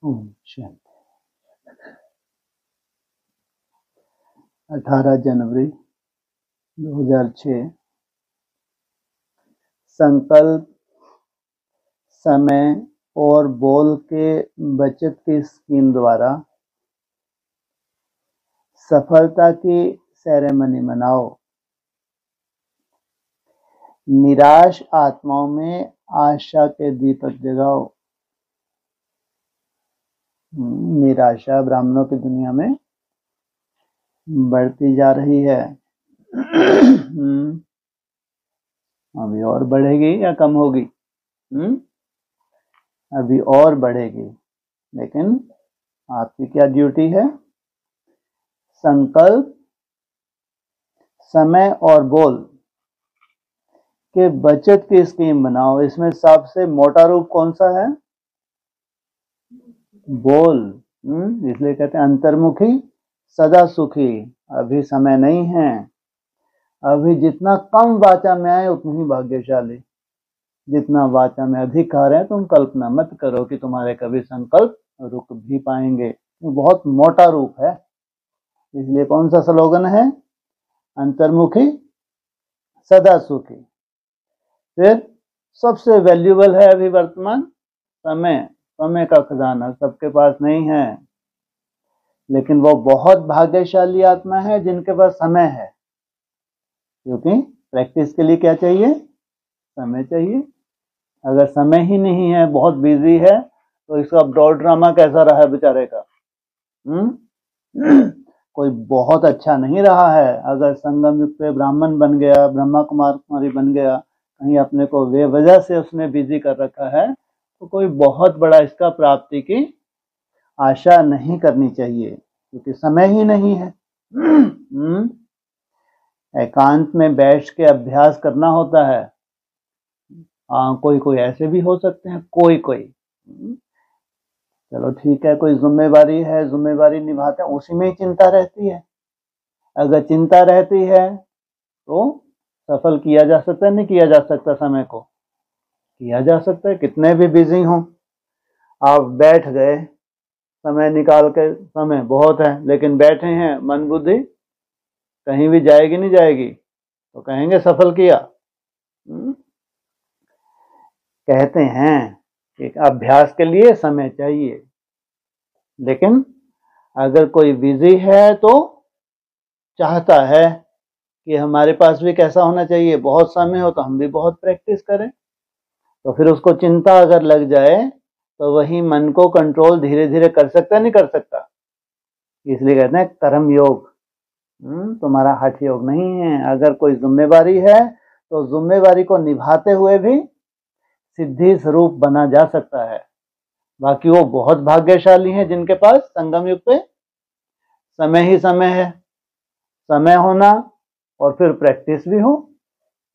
ओम शांति। 18 जनवरी 2006। संकल्प, समय और बोल के बचत की स्कीम द्वारा सफलता की सेरेमनी मनाओ। निराश आत्माओं में आशा के दीपक जगाओ। निराशा ब्राह्मणों की दुनिया में बढ़ती जा रही है। अभी और बढ़ेगी या कम होगी? अभी और बढ़ेगी, लेकिन आपकी क्या ड्यूटी है? संकल्प, समय और बोल के बचत की स्कीम बनाओ। इसमें सबसे मोटा रूप कौन सा है? बोल। इसलिए कहते हैं अंतर्मुखी सदा सुखी। अभी समय नहीं है। अभी जितना कम वाचा में आए उतनी ही भाग्यशाली। जितना वाचा में अधिक आ रहे हैं, तुम कल्पना मत करो कि तुम्हारे कभी संकल्प रुक भी पाएंगे। बहुत मोटा रूप है। इसलिए कौन सा स्लोगन है? अंतर्मुखी सदा सुखी। फिर सबसे वैल्यूएबल है अभी वर्तमान समय। समय का खजाना सबके पास नहीं है, लेकिन वो बहुत भाग्यशाली आत्मा है जिनके पास समय है। क्योंकि प्रैक्टिस के लिए क्या चाहिए? समय चाहिए। अगर समय ही नहीं है, बहुत बिजी है, तो इसका ब्रॉड ड्रामा कैसा रहा है बेचारे का? कोई बहुत अच्छा नहीं रहा है। अगर संगम युग पे ब्राह्मण बन गया, ब्रह्मा कुमार कुमारी बन गया, कहीं अपने को बेवजह से उसने बिजी कर रखा है, तो कोई बहुत बड़ा इसका प्राप्ति की आशा नहीं करनी चाहिए, क्योंकि समय ही नहीं है। एकांत में बैठ के अभ्यास करना होता है। कोई कोई ऐसे भी हो सकते हैं, कोई कोई चलो ठीक है, कोई जिम्मेवारी है, जिम्मेवारी निभाते हैं, उसी में ही चिंता रहती है। अगर चिंता रहती है तो सफल किया जा सकता है, नहीं किया जा सकता? समय को किया जा सकता है, कितने भी बिजी हों। आप बैठ गए, समय निकाल के, समय बहुत है लेकिन बैठे हैं, मन बुद्धि कहीं भी जाएगी नहीं जाएगी, तो कहेंगे सफल किया। कहते हैं कि अभ्यास के लिए समय चाहिए, लेकिन अगर कोई बिजी है तो चाहता है कि हमारे पास भी कैसा होना चाहिए, बहुत समय हो तो हम भी बहुत प्रैक्टिस करें। तो फिर उसको चिंता अगर लग जाए तो वही मन को कंट्रोल धीरे धीरे कर सकता है, नहीं कर सकता? इसलिए कहते हैं कर्म योग। तुम्हारा हठ योग नहीं है। अगर कोई जिम्मेवारी है तो जिम्मेवारी को निभाते हुए भी सिद्धि स्वरूप बना जा सकता है। बाकी वो बहुत भाग्यशाली हैं जिनके पास संगम युग पे समय ही समय है। समय होना और फिर प्रैक्टिस भी हो,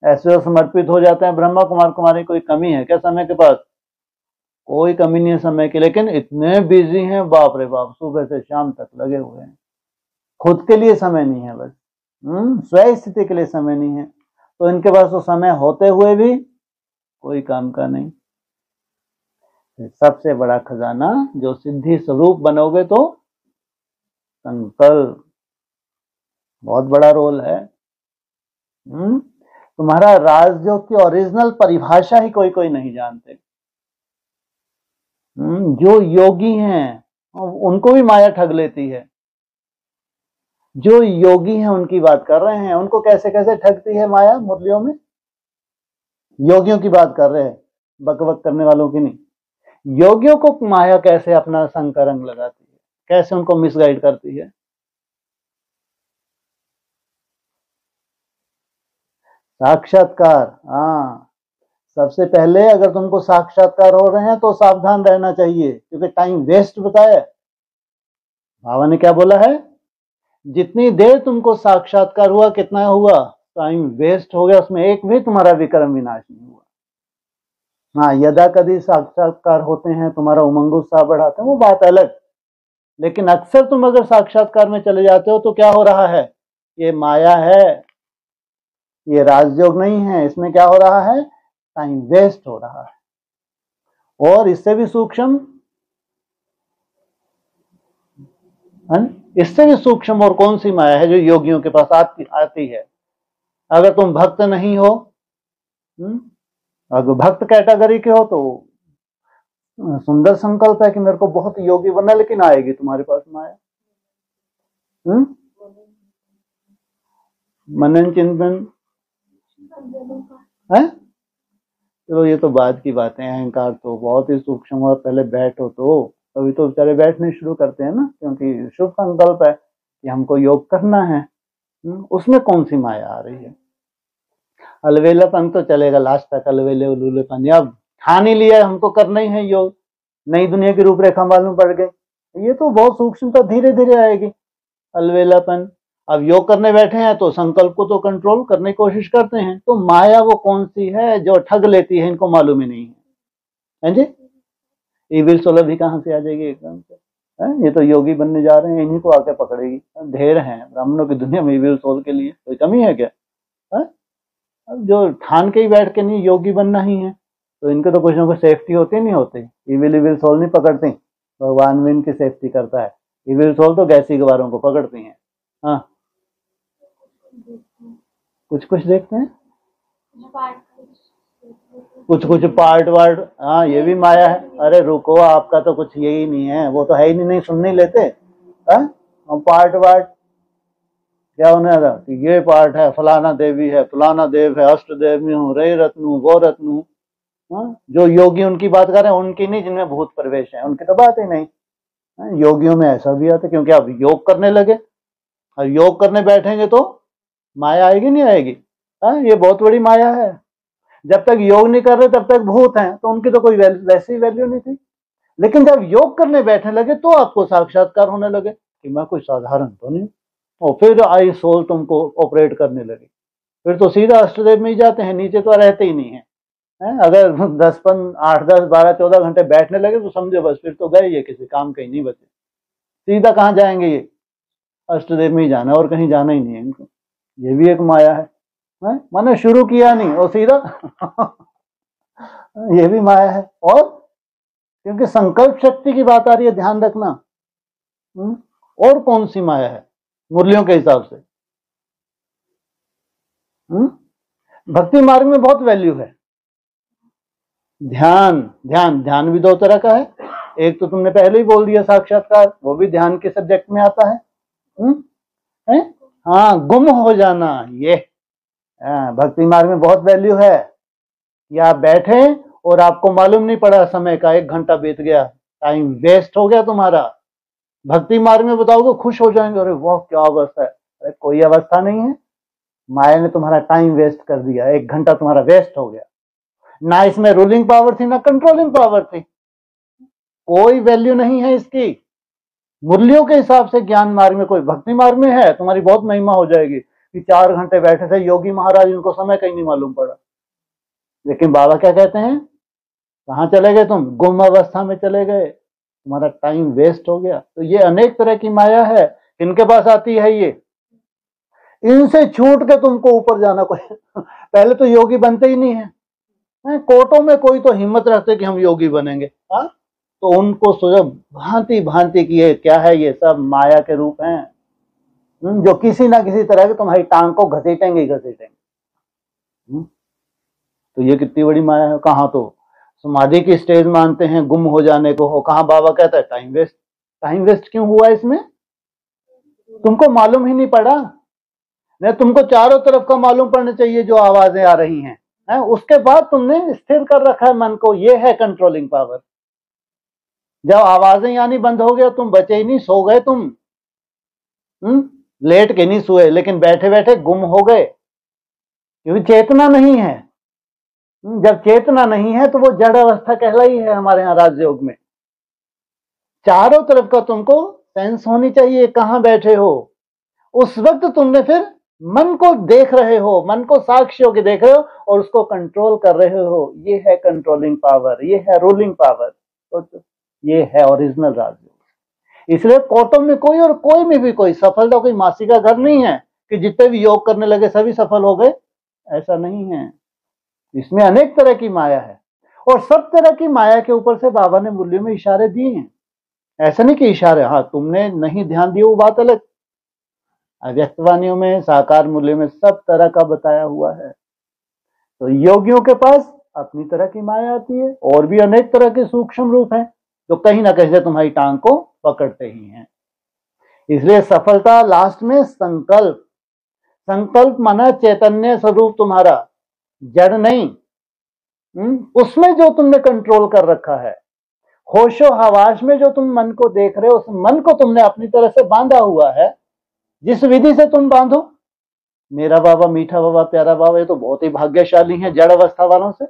ऐसे समर्पित हो जाते हैं। ब्रह्मा कुमार कुमारी कोई कमी है क्या समय के पास? कोई कमी नहीं है समय की, लेकिन इतने बिजी हैं, बाप रे बाप, सुबह से शाम तक लगे हुए हैं। खुद के लिए समय नहीं है, बस स्वयं स्थिति के लिए समय नहीं है। तो इनके पास तो समय होते हुए भी कोई काम का नहीं। सबसे बड़ा खजाना जो सिद्धि स्वरूप बनोगे तो संकल्प, बहुत बड़ा रोल है। तुम्हारा राजयोग की ओरिजिनल परिभाषा ही कोई कोई नहीं जानते। जो योगी हैं उनको भी माया ठग लेती है। जो योगी हैं उनकी बात कर रहे हैं, उनको कैसे कैसे ठगती है माया मुरलियों में। योगियों की बात कर रहे हैं, बकबक करने वालों की नहीं। योगियों को माया कैसे अपना संग का रंग लगाती है, कैसे उनको मिसगाइड करती है। साक्षात्कार, सबसे पहले अगर तुमको साक्षात्कार हो रहे हैं तो सावधान रहना चाहिए, क्योंकि टाइम वेस्ट बताया। बाबा ने क्या बोला है? जितनी देर तुमको साक्षात्कार हुआ, कितना हुआ? टाइम वेस्ट हो गया, उसमें एक भी तुम्हारा विक्रम विनाश नहीं हुआ। यदा कभी साक्षात्कार होते हैं, तुम्हारा उमंग उत्साह बढ़ाते हैं, वो बात अलग। लेकिन अक्सर तुम अगर साक्षात्कार में चले जाते हो तो क्या हो रहा है? ये माया है, ये राजयोग नहीं है। इसमें क्या हो रहा है? टाइम वेस्ट हो रहा है। और इससे भी सूक्ष्म है ना? इससे भी सूक्ष्म और कौन सी माया है जो योगियों के पास आती है? अगर तुम भक्त नहीं हो, अगर भक्त कैटेगरी के हो तो सुंदर संकल्प है कि मेरे को बहुत योगी बनना, लेकिन आएगी तुम्हारे पास माया। मनन चिंतन है। चलो ये तो बाद की बातें हैं। अहंकार तो बहुत ही सूक्ष्म और पहले बैठो तो अभी तो बेचारे बैठने शुरू करते हैं ना, क्योंकि शुभ संकल्प है कि हमको योग करना है। उसमें कौन सी माया आ रही है? अलवेलापन तो चलेगा लास्ट तक, अलवेले उलूलेपन, अब ठान ही लिया हमको करना ही है योग, नई दुनिया की रूपरेखा मालूम पड़ गई। ये तो बहुत सूक्ष्मता धीरे धीरे आएगी। अलवेलापन, अब योग करने बैठे हैं तो संकल्प को तो कंट्रोल करने की कोशिश करते हैं, तो माया वो कौन सी है जो ठग लेती है, इनको मालूम ही नहीं है जी। इविल सोल भी कहां से आ जाएगी एकदम से? ये तो योगी बनने जा रहे हैं, इन्हीं को आके पकड़ेगी। ढेर हैं ब्राह्मणों की दुनिया में इविल सोल के लिए, कोई कमी है क्या? अब जो ठान के ही बैठ के नहीं योगी बनना ही है, तो इनके तो कुछ ना कुछ सेफ्टी होती नहीं होती। इविल सोल नहीं पकड़ती, भगवान भी इनकी सेफ्टी करता है। इविल सोल तो गैसी गवारों को पकड़ती हैं। हाँ, कुछ कुछ देखते हैं, कुछ कुछ पार्ट वार्ट। हाँ, ये भी माया है। अरे रुको, आपका तो कुछ यही नहीं है, वो तो है ही नहीं, सुन नहीं लेते। पार्ट वार्ट क्या होने था कि ये पार्ट है, फलाना देवी है, फलाना देव है, अष्ट देवी हूँ, रे रत्नु, वो रत्नु। जो योगी उनकी बात कर रहे हैं, उनकी नहीं, जिनमें भूत प्रवेश है उनकी तो बात ही नहीं। योगियों में ऐसा भी आता है, क्योंकि अब योग करने लगे, अब योग करने बैठेंगे तो माया आएगी नहीं आएगी? ये बहुत बड़ी माया है। जब तक योग नहीं कर रहे तब तक भूत हैं, तो उनकी तो कोई वैसी वैल्यू नहीं थी। लेकिन जब योग करने बैठने लगे तो आपको साक्षात्कार होने लगे कि मैं कोई साधारण तो नहीं, और फिर आई सोल तुमको ऑपरेट करने लगी। फिर तो सीधा अष्टदेव में ही जाते हैं, नीचे तो रहते ही नहीं है। अगर 8, 10, 12, 14 घंटे बैठने लगे तो समझो बस, फिर तो गए, ये किसी काम के ही नहीं बचे। सीधा कहाँ जाएंगे? ये अष्टदेव में ही जाना, और कहीं जाना ही नहीं है इनको। ये भी एक माया है, मैंने शुरू किया नहीं और सीधा ये भी माया है। और क्योंकि संकल्प शक्ति की बात आ रही है, ध्यान रखना। और कौन सी माया है मुरलियों के हिसाब से? भक्ति मार्ग में बहुत वैल्यू है। ध्यान, ध्यान, ध्यान भी दो तरह का है। एक तो तुमने पहले ही बोल दिया साक्षात्कार, वो भी ध्यान के सब्जेक्ट में आता है। हाँ, गुम हो जाना, ये भक्ति मार्ग में बहुत वैल्यू है। या आप बैठे और आपको मालूम नहीं पड़ा समय का, 1 घंटा बीत गया, टाइम वेस्ट हो गया तुम्हारा। भक्ति मार्ग में बताओगे खुश हो जाएंगे, अरे वाह क्या अवस्था है। अरे कोई अवस्था नहीं है, माया ने तुम्हारा टाइम वेस्ट कर दिया, 1 घंटा तुम्हारा वेस्ट हो गया। ना इसमें रूलिंग पावर थी ना कंट्रोलिंग पावर थी, कोई वैल्यू नहीं है इसकी। मुरलियों के हिसाब से ज्ञान मार्ग में, कोई भक्ति मार्ग में है, तुम्हारी बहुत महिमा हो जाएगी कि 4 घंटे बैठे थे योगी महाराज, इनको समय कहीं नहीं मालूम पड़ा। लेकिन बाबा क्या कहते हैं, कहाँ चले गए तुम? गुम अवस्था में चले गए, तुम्हारा टाइम वेस्ट हो गया। तो ये अनेक तरह की माया है, इनके पास आती है ये। इनसे छूट के तुमको ऊपर जाना, कोई पहले तो योगी बनते ही नहीं है। कोर्टों में कोई तो हिम्मत रखते कि हम योगी बनेंगे, तो उनको सोचो भांति भांति की ये क्या है, ये सब माया के रूप हैं, जो किसी ना किसी तरह के तुम्हारी टांग को घसीटेंगे ही घसीटेंगे। तो ये कितनी बड़ी माया है। कहाँ तो समाधि की स्टेज मानते हैं गुम हो जाने को, हो कहाँ बाबा कहता है टाइम वेस्ट। टाइम वेस्ट क्यों हुआ इसमें? तुमको मालूम ही नहीं पड़ा। नहीं, तुमको चारों तरफ का मालूम पड़ना चाहिए जो आवाजें आ रही हैं, उसके बाद तुमने स्थिर कर रखा है मन को, ये है कंट्रोलिंग पावर। जब आवाजें यानी बंद हो गया, तुम बचे ही नहीं, सो गए तुम। लेट के नहीं सोए, लेकिन बैठे बैठे गुम हो गए, क्योंकि चेतना नहीं है। जब चेतना नहीं है तो वो जड़ अवस्था कहलाई है हमारे यहाँ राजयोग में। चारों तरफ का तुमको सेंस होनी चाहिए, कहां बैठे हो। उस वक्त तुमने फिर मन को देख रहे हो, मन को साक्षियों के देख रहे हो और उसको कंट्रोल कर रहे हो। ये है कंट्रोलिंग पावर, ये है रूलिंग पावर, तो ये है ओरिजिनल राजयोग। इसलिए कोर्टों में कोई और कोई में भी कोई सफलता, कोई मासी का घर नहीं है कि जितने भी योग करने लगे सभी सफल हो गए, ऐसा नहीं है। इसमें अनेक तरह की माया है, और सब तरह की माया के ऊपर से बाबा ने मूल्यों में इशारे दिए हैं। ऐसा नहीं कि इशारे, हाँ तुमने नहीं ध्यान दिया वो बात अलग। अव्यक्त वाणियों में, साकार मूल्य में सब तरह का बताया हुआ है। तो योगियों के पास अपनी तरह की माया आती है, और भी अनेक तरह के सूक्ष्म रूप हैं जो कहीं ना कहीं से तुम्हारी टांग को पकड़ते ही हैं। इसलिए सफलता लास्ट में संकल्प, संकल्प माना चैतन्य स्वरूप तुम्हारा, जड़ नहीं। उसमें जो तुमने कंट्रोल कर रखा है, होशो हवास में जो तुम मन को देख रहे हो, उस मन को तुमने अपनी तरह से बांधा हुआ है। जिस विधि से तुम बांधो, मेरा बाबा, मीठा बाबा, प्यारा बाबा, ये तो बहुत ही भाग्यशाली हैं जड़ अवस्था वालों से।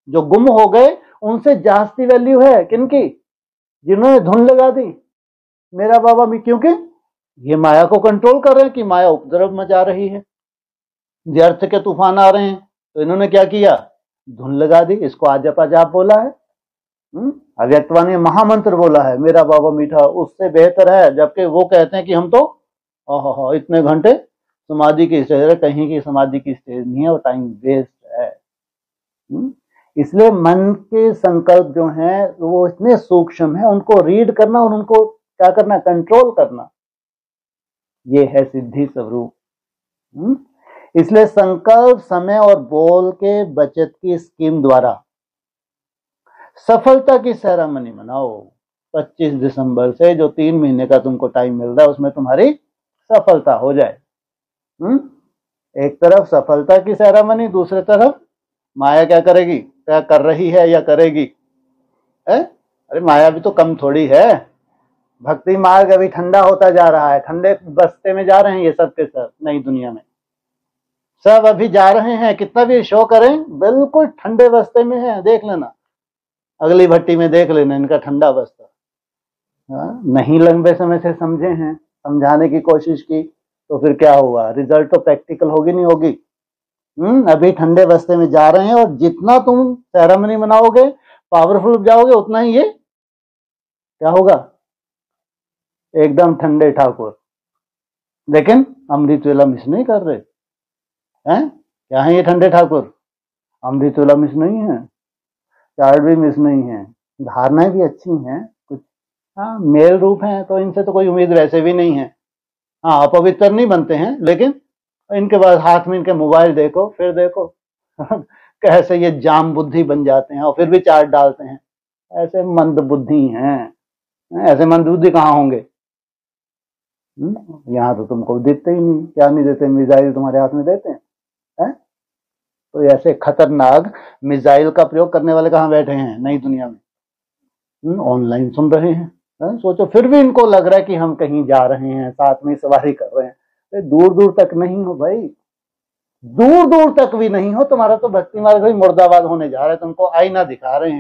जो गुम हो गए उनसे जास्ती वैल्यू है किनकी? जिन्होंने धुन लगा दी मेरा बाबा में, क्योंकि ये माया को कंट्रोल कर रहे हैं कि माया उपद्रव मचा रही है, व्यर्थ के तूफान आ रहे हैं, तो इन्होंने क्या किया? धुन लगा दी। इसको आजप अजाप बोला है, अव्यक्तवाणी महामंत्र बोला है, मेरा बाबा मीठा उससे बेहतर है। जबकि वो कहते हैं कि हम तो इतने घंटे समाधि की स्टेज है, कहीं की समाधि की स्टेज नहीं है, वो टाइम वेस्ट है। इसलिए मन के संकल्प जो हैं वो इतने सूक्ष्म है, उनको रीड करना और उनको क्या करना? कंट्रोल करना। ये है सिद्धि स्वरूप। इसलिए संकल्प, समय और बोल के बचत की स्कीम द्वारा सफलता की सेरेमनी मनाओ। 25 दिसंबर से जो 3 महीने का तुमको टाइम मिल रहा है, उसमें तुम्हारी सफलता हो जाए। एक तरफ सफलता की सेरेमनी, दूसरी तरफ माया क्या करेगी, क्या कर रही है या करेगी? अरे माया भी तो कम थोड़ी है। भक्ति मार्ग अभी ठंडा होता जा रहा है, ठंडे बस्ते में जा रहे हैं ये सब के सब। नई दुनिया में सब अभी जा रहे हैं, कितना भी शो करें बिल्कुल ठंडे बस्ते में है। देख लेना, अगली भट्टी में देख लेना इनका ठंडा बस्ता। नहीं लंबे समय से समझे हैं, समझाने की कोशिश की, तो फिर क्या हुआ? रिजल्ट तो प्रैक्टिकल होगी नहीं होगी। अभी ठंडे बस्ते में जा रहे हैं, और जितना तुम सेरेमनी मनाओगे, पावरफुल जाओगे, उतना ही ये क्या होगा? एकदम ठंडे ठाकुर। लेकिन अमृत वेला मिस नहीं कर रहे हैं। क्या है ये ठंडे ठाकुर? अमृत वेला मिस नहीं है, चार्ट भी मिस नहीं है, धारणाएं भी अच्छी हैं कुछ। हाँ, मेल रूप हैं तो इनसे तो कोई उम्मीद वैसे भी नहीं है। हाँ, अपवित्र नहीं बनते हैं, लेकिन इनके बाद हाथ में इनके मोबाइल देखो, फिर देखो कैसे ये जाम बुद्धि बन जाते हैं, और फिर भी चार्ट डालते हैं। ऐसे मंद बुद्धि हैं। ऐसे मंद बुद्धि कहाँ होंगे? यहाँ तो तुमको दिखते ही नहीं। क्या नहीं देते? मिसाइल तुम्हारे हाथ में देते हैं। तो ऐसे खतरनाक मिसाइल का प्रयोग करने वाले कहाँ बैठे हैं नई दुनिया में? ऑनलाइन सुन रहे हैं। सोचो, फिर भी इनको लग रहा है कि हम कहीं जा रहे हैं, साथ में सवारी कर रहे हैं। दूर दूर तक नहीं हो भाई, दूर दूर तक भी नहीं हो। तुम्हारा तो भक्ति मार्ग भी मुर्दाबाद होने जा रहा है। तुमको आईना दिखा रहे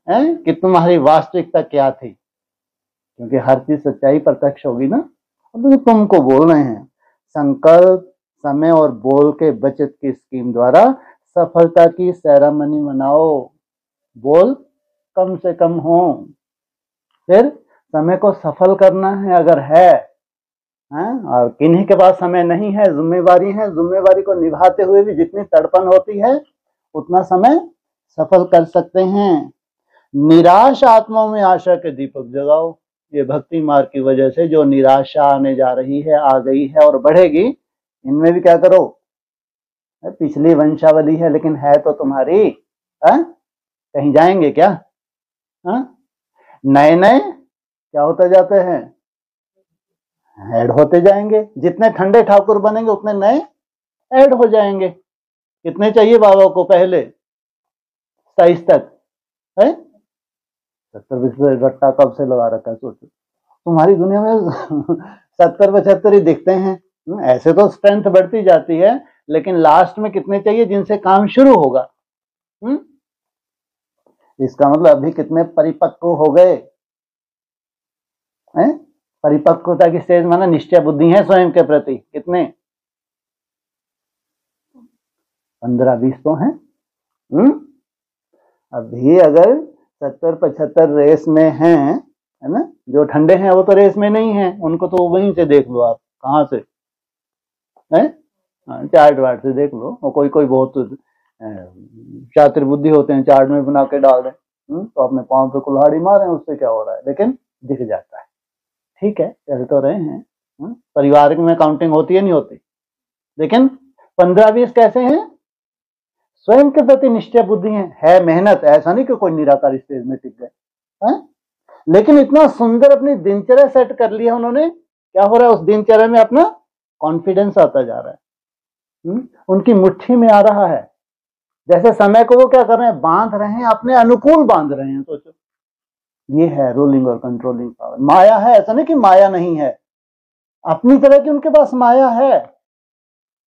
हैं कि तुम्हारी वास्तविकता क्या थी, क्योंकि हर चीज सच्चाई प्रत्यक्ष होगी ना। तो तुमको बोल रहे हैं संकल्प, समय और बोल के बचत की स्कीम द्वारा सफलता की सेरेमनी मनाओ। बोल कम से कम हो, फिर समय को सफल करना है अगर है। और किन्हीं के पास समय नहीं है, जिम्मेवारी है, जिम्मेवारी को निभाते हुए भी जितनी तड़पन होती है उतना समय सफल कर सकते हैं। निराश आत्माओं में आशा के दीपक जगाओ। ये भक्ति मार्ग की वजह से जो निराशा आने जा रही है, आ गई है और बढ़ेगी, इनमें भी क्या करो? पिछली वंशावली है, लेकिन है तो तुम्हारी। कहीं जाएंगे क्या? नए नए क्या होते जाते हैं? ऐड होते जाएंगे। जितने ठंडे ठाकुर बनेंगे उतने नए ऐड हो जाएंगे। कितने चाहिए बाबा को पहले? 27 तक है। 70-75 रट्टा कब से लगा रखा है? सोचो, तुम्हारी दुनिया में 70-75 ही दिखते हैं। ऐसे तो स्ट्रेंथ बढ़ती जाती है, लेकिन लास्ट में कितने चाहिए जिनसे काम शुरू होगा? इसका मतलब अभी कितने परिपक्व हो गए हैं? परिपक्वता की स्टेज माना निश्चय बुद्धि है स्वयं के प्रति कितने? 15-20 तो हैं। अभी अगर 70-75 रेस में हैं, है ना? जो ठंडे हैं वो तो रेस में नहीं है, उनको तो वहीं से देख लो आप। कहाँ से है? चार्ट वार्ट से देख लो। और कोई कोई बहुत शातिर बुद्धि होते हैं, चार्ट में बना के डाल दें, तो अपने पाँव पे कुल्हाड़ी मारें, उससे क्या हो रहा है? लेकिन दिख जाता है। ठीक है, चल तो रहे हैं, परिवार में काउंटिंग होती है नहीं होती, लेकिन 15-20 कैसे हैं? स्वयं के प्रति निश्चय बुद्धि है मेहनत, ऐसा नहीं कि कोई निराकार स्टेज में टिक गए, लेकिन इतना सुंदर अपनी दिनचर्या सेट कर लिया उन्होंने। क्या हो रहा है उस दिनचर्या में? अपना कॉन्फिडेंस आता जा रहा है, उनकी मुट्ठी में आ रहा है। जैसे समय को वो क्या कर रहे हैं? बांध रहे हैं, अपने अनुकूल बांध रहे हैं। सोचो, ये है रूलिंग और कंट्रोलिंग पावर। माया है, ऐसा नहीं कि माया नहीं है, अपनी तरह की उनके पास माया है।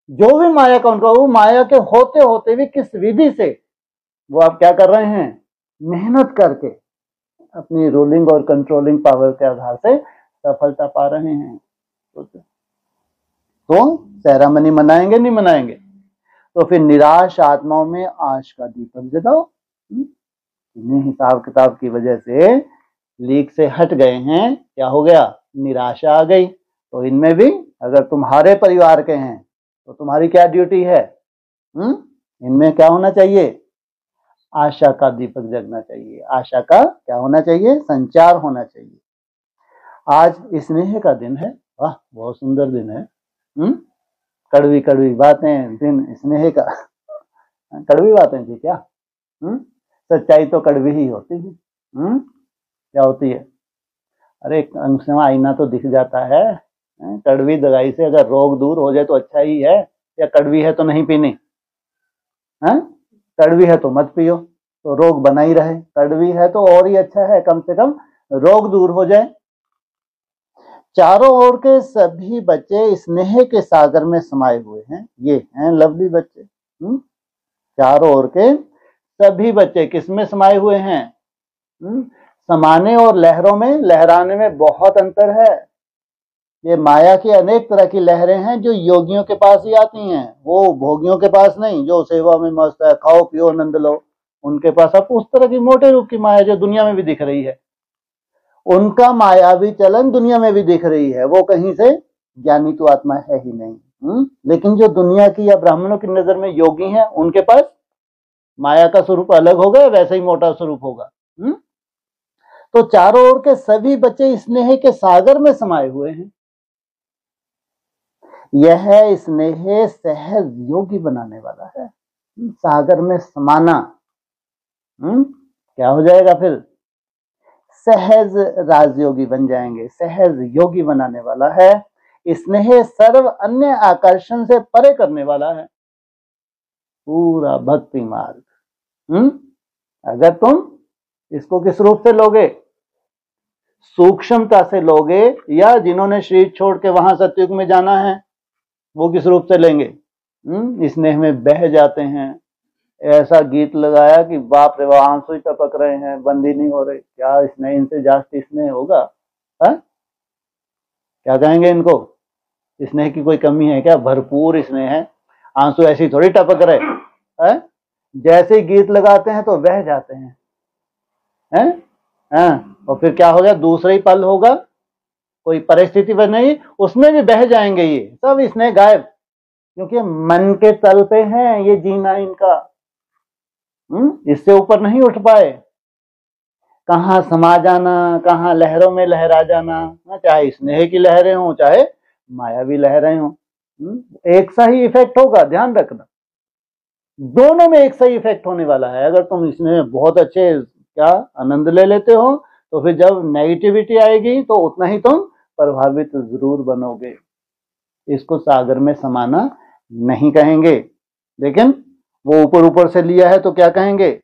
जो भी माया का उनका, वो माया के होते होते भी किस विधि से वो आप क्या कर रहे हैं? मेहनत करके अपनी रूलिंग और कंट्रोलिंग पावर के आधार से सफलता पा रहे हैं। तो सेरेमनी मनाएंगे नहीं मनाएंगे? तो फिर निराश आत्माओं में आश का दीपक जलाओ। इन्हीं हिसाब किताब की वजह से लीक से हट गए हैं, क्या हो गया? निराशा आ गई। तो इनमें भी अगर तुम्हारे परिवार के हैं तो तुम्हारी क्या ड्यूटी है? इनमें क्या होना चाहिए? आशा का दीपक जगना चाहिए। आशा का क्या होना चाहिए? संचार होना चाहिए। आज स्नेह का दिन है, वाह बहुत सुंदर दिन है। कड़वी कड़वी बातें, दिन स्नेह का। कड़वी बातें थी क्या? सच्चाई तो कड़वी ही होती है। क्या होती है? अरे आईना तो दिख जाता है। कड़वी दवाई से अगर रोग दूर हो जाए तो अच्छा ही है, या कड़वी है तो नहीं पीनी? कड़वी है तो मत पियो, तो रोग बना ही रहे। कड़वी है तो और ही अच्छा है, कम से कम रोग दूर हो जाए। चारों ओर के सभी बच्चे स्नेह के सागर में समाये हुए हैं। ये हैं लवली बच्चे। चारों ओर के सभी बच्चे किसमें समाये हुए हैं? समाने और लहरों में, लहराने में बहुत अंतर है। ये माया की अनेक तरह की लहरें हैं जो योगियों के पास ही आती हैं, वो भोगियों के पास नहीं। जो सेवा में मस्त है, खाओ पियो आनंद लो, उनके पास अब उस तरह की मोटे रूप की माया जो दुनिया में भी दिख रही है, उनका मायावी चलन दुनिया में भी दिख रही है। वो कहीं से ज्ञानी तो आत्मा है ही नहीं। लेकिन जो दुनिया की या ब्राह्मणों की नजर में योगी हैं, उनके पास माया का स्वरूप अलग होगा, वैसे ही मोटा स्वरूप होगा। तो चारों ओर के सभी बच्चे स्नेह के सागर में समाये हुए हैं। यह स्नेह सहज योगी बनाने वाला है। सागर में समाना क्या हो जाएगा? फिर सहज राजयोगी बन जाएंगे। सहज योगी बनाने वाला है। स्नेह सर्व अन्य आकर्षण से परे करने वाला है। पूरा भक्ति मार्ग। अगर तुम इसको किस रूप से लोगे? सूक्ष्मता से लोगे, या जिन्होंने शरीर छोड़ के वहां सतयुग में जाना है वो किस रूप से लेंगे? स्नेह में बह जाते हैं। ऐसा गीत लगाया कि बाप रे बाप, आंसू ही टपक रहे हैं, बंद ही नहीं हो रहे। क्या स्नेह, इनसे जास्ती स्नेह होगा? क्या कहेंगे इनको? स्नेह की कोई कमी है क्या? भरपूर स्नेह है, आंसू ऐसी थोड़ी टपक रहे। जैसे ही गीत लगाते हैं तो बह जाते हैं। और फिर क्या होगा? दूसरा ही पल होगा, कोई परिस्थिति बनेगी, उसमें भी बह जाएंगे। ये सब स्नेह गायब, क्योंकि मन के तल पे है ये जीना इनका। इससे ऊपर नहीं उठ पाए। कहाँ समा जाना, कहाँ लहरों में लहरा जाना, चाहे स्नेह की लहरें हों चाहे मायावी लहरें हों, एक सा ही इफेक्ट होगा। ध्यान रखना, दोनों में एक सा ही इफेक्ट होने वाला है। अगर तुम इसमें बहुत अच्छे क्या आनंद ले लेते हो, तो फिर जब नेगेटिविटी आएगी तो उतना ही तुम प्रभावित जरूर बनोगे। इसको सागर में समाना नहीं कहेंगे, लेकिन वो ऊपर ऊपर से लिया है तो क्या कहेंगे?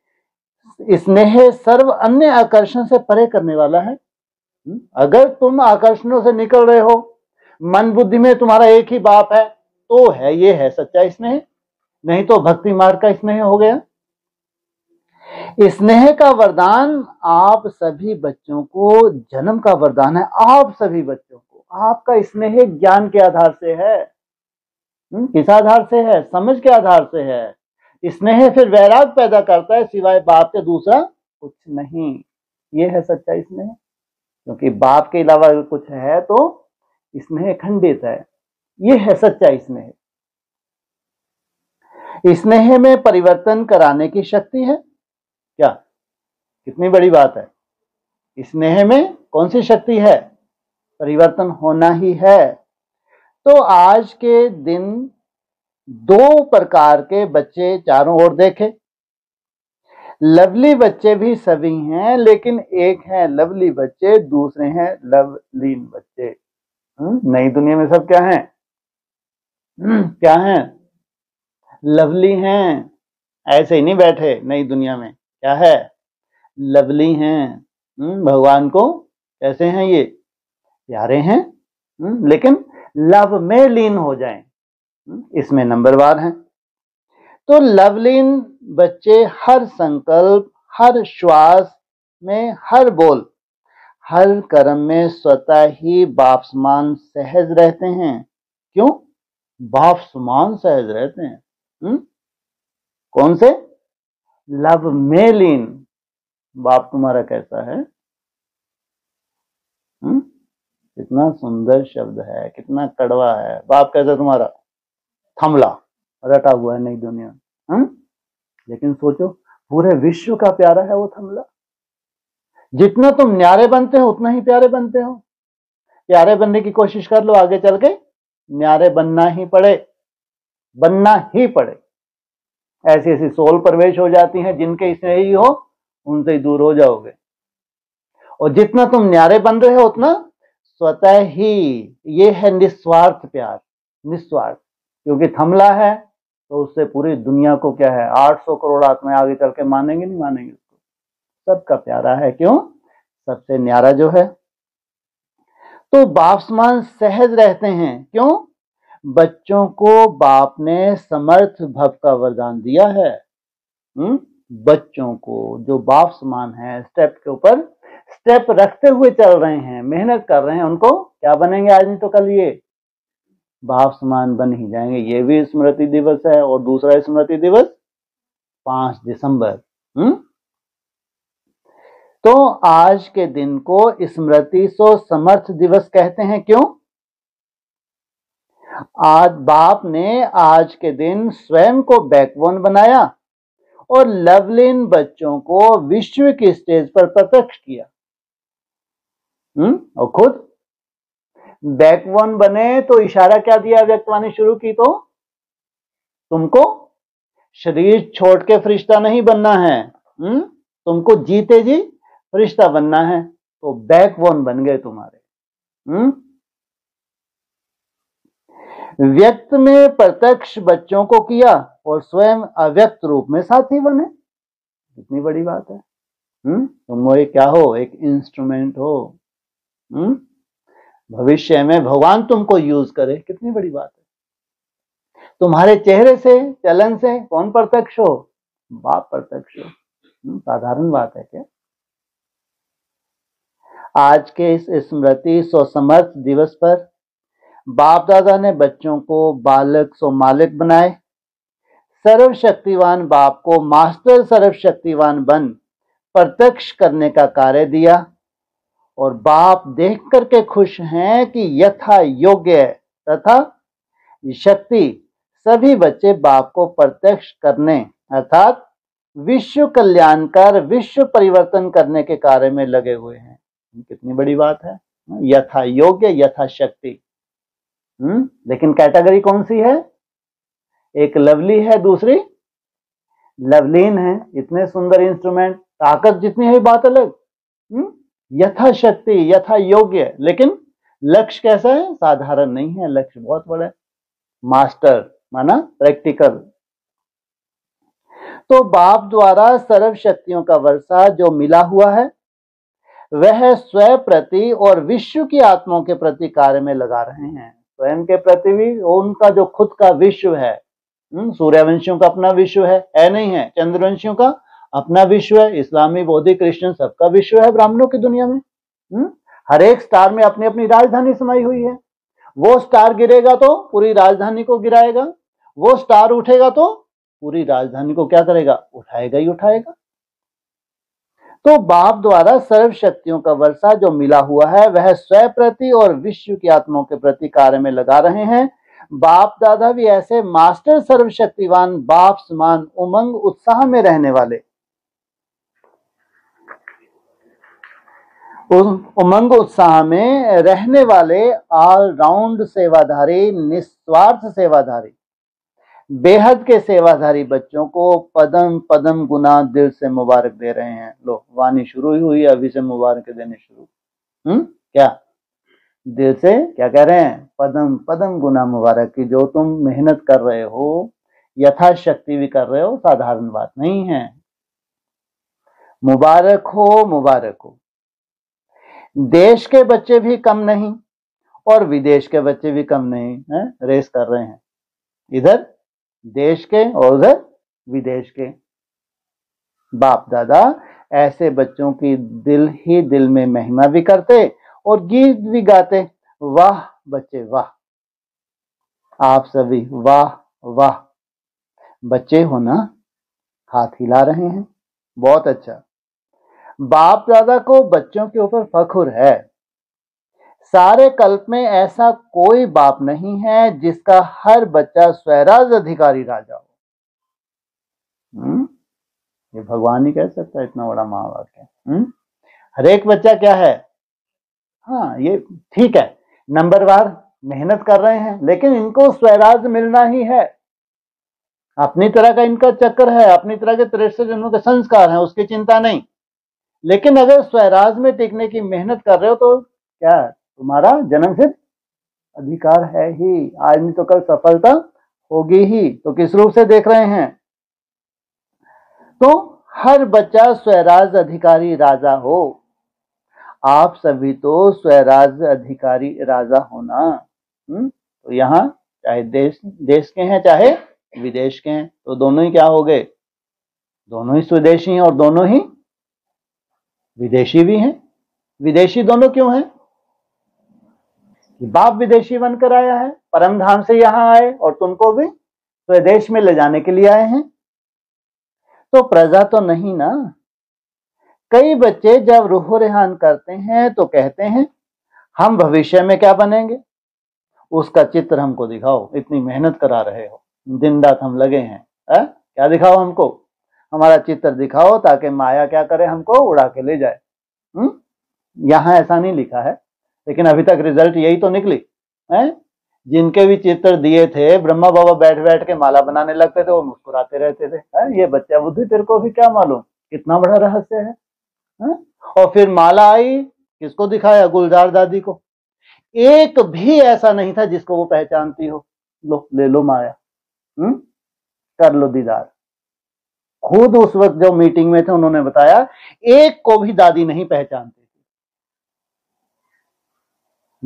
स्नेह सर्व अन्य आकर्षण से परे करने वाला है। अगर तुम आकर्षणों से निकल रहे हो, मन बुद्धि में तुम्हारा एक ही बाप है, तो है ये है सच्चा स्नेह, नहीं तो भक्ति मार्ग का स्नेह हो गया। स्नेह का वरदान आप सभी बच्चों को, जन्म का वरदान है आप सभी बच्चों को। आपका स्नेह ज्ञान के आधार से है। किस आधार से है? समझ के आधार से है। स्नेह फिर वैराग पैदा करता है, सिवाय बाप के दूसरा कुछ नहीं। ये है सच्चा स्नेह, क्योंकि बाप के अलावा अगर कुछ है तो स्नेह खंडित है। ये है सच्चा स्नेह। स्नेह में परिवर्तन कराने की शक्ति है। क्या? कितनी बड़ी बात है। स्नेह में कौन सी शक्ति है? परिवर्तन होना ही है। तो आज के दिन दो प्रकार के बच्चे चारों ओर देखे। लवली बच्चे भी सभी हैं, लेकिन एक है लवली बच्चे, दूसरे हैं लवलीन बच्चे। नई दुनिया में सब क्या हैं? क्या हैं? लवली हैं। ऐसे ही नहीं बैठे नई दुनिया में। क्या है? लवली हैं। भगवान को कैसे हैं? ये प्यारे हैं, लेकिन लव में लीन हो जाएं, इसमें नंबरवार हैं। तो लवलीन बच्चे हर संकल्प, हर श्वास में, हर बोल, हर कर्म में स्वतः ही बाप समान सहज रहते हैं। क्यों? बाप समान सहज रहते हैं। कौन से? लव में लीन। बाप तुम्हारा कैसा है? कितना सुंदर शब्द है, कितना कड़वा है। बाप कैसा तुम्हारा? थमला, रटा हुआ है नई दुनिया। लेकिन सोचो, पूरे विश्व का प्यारा है वो थमला। जितना तुम न्यारे बनते हो उतना ही प्यारे बनते हो। प्यारे बनने की कोशिश कर लो, आगे चल के न्यारे बनना ही पड़े, बनना ही पड़े। ऐसी ऐसी सोल प्रवेश हो जाती हैं, जिनके इसमें ही हो उनसे ही दूर हो जाओगे। और जितना तुम न्यारे बन रहे हो उतना स्वतः ही, ये है निस्वार्थ प्यार, निस्वार्थ। क्योंकि थमला है तो उससे पूरी दुनिया को क्या है, 800 करोड़ आत्माएं आगे चल के मानेंगे नहीं मानेंगे उसको। सबका प्यारा है। क्यों? सबसे न्यारा जो है। तो बाप समान सहज रहते हैं। क्यों? बच्चों को बाप ने समर्थ भव का वरदान दिया है। बच्चों को जो बाप समान है, स्टेप के ऊपर स्टेप रखते हुए चल रहे हैं, मेहनत कर रहे हैं, उनको क्या बनेंगे? आज नहीं तो कल ये बाप समान बन ही जाएंगे। ये भी स्मृति दिवस है। और दूसरा स्मृति दिवस 5 दिसंबर। तो आज के दिन को स्मृति सो समर्थ दिवस कहते हैं। क्यों? आज बाप ने आज के दिन स्वयं को बैकबोन बनाया और लवलीन बच्चों को विश्व की स्टेज पर प्रत्यक्ष किया। और खुद बैकबोन बने तो इशारा क्या दिया? व्यक्तवाणी शुरू की तो तुमको शरीर छोड़ के फरिश्ता नहीं बनना है, तुमको जीते जी फरिश्ता बनना है। तो बैकबोन बन गए तुम्हारे। व्यक्त में प्रत्यक्ष बच्चों को किया और स्वयं अव्यक्त रूप में साथी बने। कितनी बड़ी बात है। तुम वो क्या हो? एक इंस्ट्रूमेंट हो। भविष्य में भगवान तुमको यूज करे, कितनी बड़ी बात है। तुम्हारे चेहरे से, चलन से कौन प्रत्यक्ष हो? बाप प्रत्यक्ष हो। साधारण बात है क्या? आज के इस स्मृति स्वसमर्थ दिवस पर बाप दादा ने बच्चों को बालक सो मालिक बनाए। सर्वशक्तिवान बाप को मास्टर सर्वशक्तिवान बन प्रत्यक्ष करने का कार्य दिया। और बाप देख करके खुश हैं कि यथा योग्य तथा शक्ति सभी बच्चे बाप को प्रत्यक्ष करने अर्थात विश्व कल्याण कर विश्व परिवर्तन करने के कार्य में लगे हुए हैं। कितनी बड़ी बात है। यथा योग्य, यथा शक्ति। लेकिन कैटेगरी कौन सी है? एक लवली है, दूसरी लवलीन है। इतने सुंदर इंस्ट्रूमेंट, ताकत जितनी है बात अलग। यथा शक्ति, यथा योग्य। लेकिन लक्ष्य कैसा है? साधारण नहीं है, लक्ष्य बहुत बड़ा है। मास्टर माना प्रैक्टिकल। तो बाप द्वारा सर्व शक्तियों का वर्षा जो मिला हुआ है वह स्वयं प्रति और विश्व की आत्माओं के प्रति कार्य में लगा रहे हैं। स्वयं के प्रति भी, उनका जो खुद का विश्व है, सूर्यवंशियों का अपना विश्व है नहीं है? चंद्रवंशियों का अपना विश्व है। इस्लामी, बौद्धिक, क्रिश्चियन सबका विश्व है ब्राह्मणों की दुनिया में। हर एक स्टार में अपनी अपनी राजधानी समाई हुई है। वो स्टार गिरेगा तो पूरी राजधानी को गिराएगा, वो स्टार उठेगा तो पूरी राजधानी को क्या करेगा? उठाएगा ही उठाएगा। तो बाप द्वारा सर्व शक्तियों का वर्षा जो मिला हुआ है वह स्वयं प्रति और विश्व की आत्माओं के प्रति कार्य में लगा रहे हैं। बाप दादा भी ऐसे मास्टर सर्वशक्तिवान बाप समान उमंग उत्साह में रहने वाले, उमंग उत्साह में रहने वाले ऑलराउंड सेवाधारी, निस्वार्थ सेवाधारी, बेहद के सेवाधारी बच्चों को पदम पदम गुना दिल से मुबारक दे रहे हैं। लो, वाणी शुरू ही हुई, अभी से मुबारक देने शुरू। क्या दिल से क्या कह रहे हैं? पदम पदम गुना मुबारक की, जो तुम मेहनत कर रहे हो, यथाशक्ति भी कर रहे हो, साधारण बात नहीं है। मुबारक हो, मुबारक हो। देश के बच्चे भी कम नहीं और विदेश के बच्चे भी कम नहीं है, रेस कर रहे हैं, इधर देश के और उधर विदेश के। बाप दादा ऐसे बच्चों की दिल ही दिल में महिमा भी करते और गीत भी गाते। वाह बच्चे वाह, आप सभी वाह वाह। बच्चे हो ना, हाथ हिला रहे हैं, बहुत अच्छा। बाप दादा को बच्चों के ऊपर फख्र है। सारे कल्प में ऐसा कोई बाप नहीं है जिसका हर बच्चा स्वैराज अधिकारी राजा हो। ये भगवान ही कह सकता है, इतना बड़ा महावाक्य। हर एक बच्चा क्या है? हाँ, ये ठीक है, नंबरवार मेहनत कर रहे हैं, लेकिन इनको स्वैराज मिलना ही है। अपनी तरह का इनका चक्कर है, अपनी तरह के 63 जन्मों के संस्कार हैं, उसकी चिंता नहीं। लेकिन अगर स्वैराज में टिकने की मेहनत कर रहे हो तो क्या तुम्हारा जन्म सिद्ध अधिकार है ही, आज नहीं तो कल सफलता होगी ही। तो किस रूप से देख रहे हैं? तो हर बच्चा स्वैराज अधिकारी राजा हो। आप सभी तो स्वैराज अधिकारी राजा होना। तो यहाँ चाहे देश के हैं चाहे विदेश के हैं, तो दोनों ही क्या हो गए? दोनों ही स्वदेशी हैं और दोनों ही विदेशी भी हैं। विदेशी दोनों क्यों हैं? बाप विदेशी बनकर आया है, परम धाम से यहां आए और तुमको भी स्वदेश में ले जाने के लिए आए हैं। तो प्रजा तो नहीं ना। कई बच्चे जब रूह रेहान करते हैं तो कहते हैं हम भविष्य में क्या बनेंगे, उसका चित्र हमको दिखाओ। इतनी मेहनत करा रहे हो, दिन रात हम लगे हैं, क्या दिखाओ हमको? हमारा चित्र दिखाओ ताकि माया क्या करे, हमको उड़ा के ले जाए। यहां ऐसा नहीं लिखा है, लेकिन अभी तक रिजल्ट यही तो निकली है। जिनके भी चित्र दिए थे, ब्रह्मा बाबा बैठ बैठ के माला बनाने लगते थे, वो मुस्कुराते रहते थे। ये बच्चा बुद्धि, तेरे को भी क्या मालूम कितना बड़ा रहस्य है। और फिर माला आई, किसको दिखाया? गुलजार दादी को। एक भी ऐसा नहीं था जिसको वो पहचानती हो। लो ले लो माया, कर लो दीदार। खुद उस वक्त जो मीटिंग में थे उन्होंने बताया, एक को भी दादी नहीं पहचानती थी।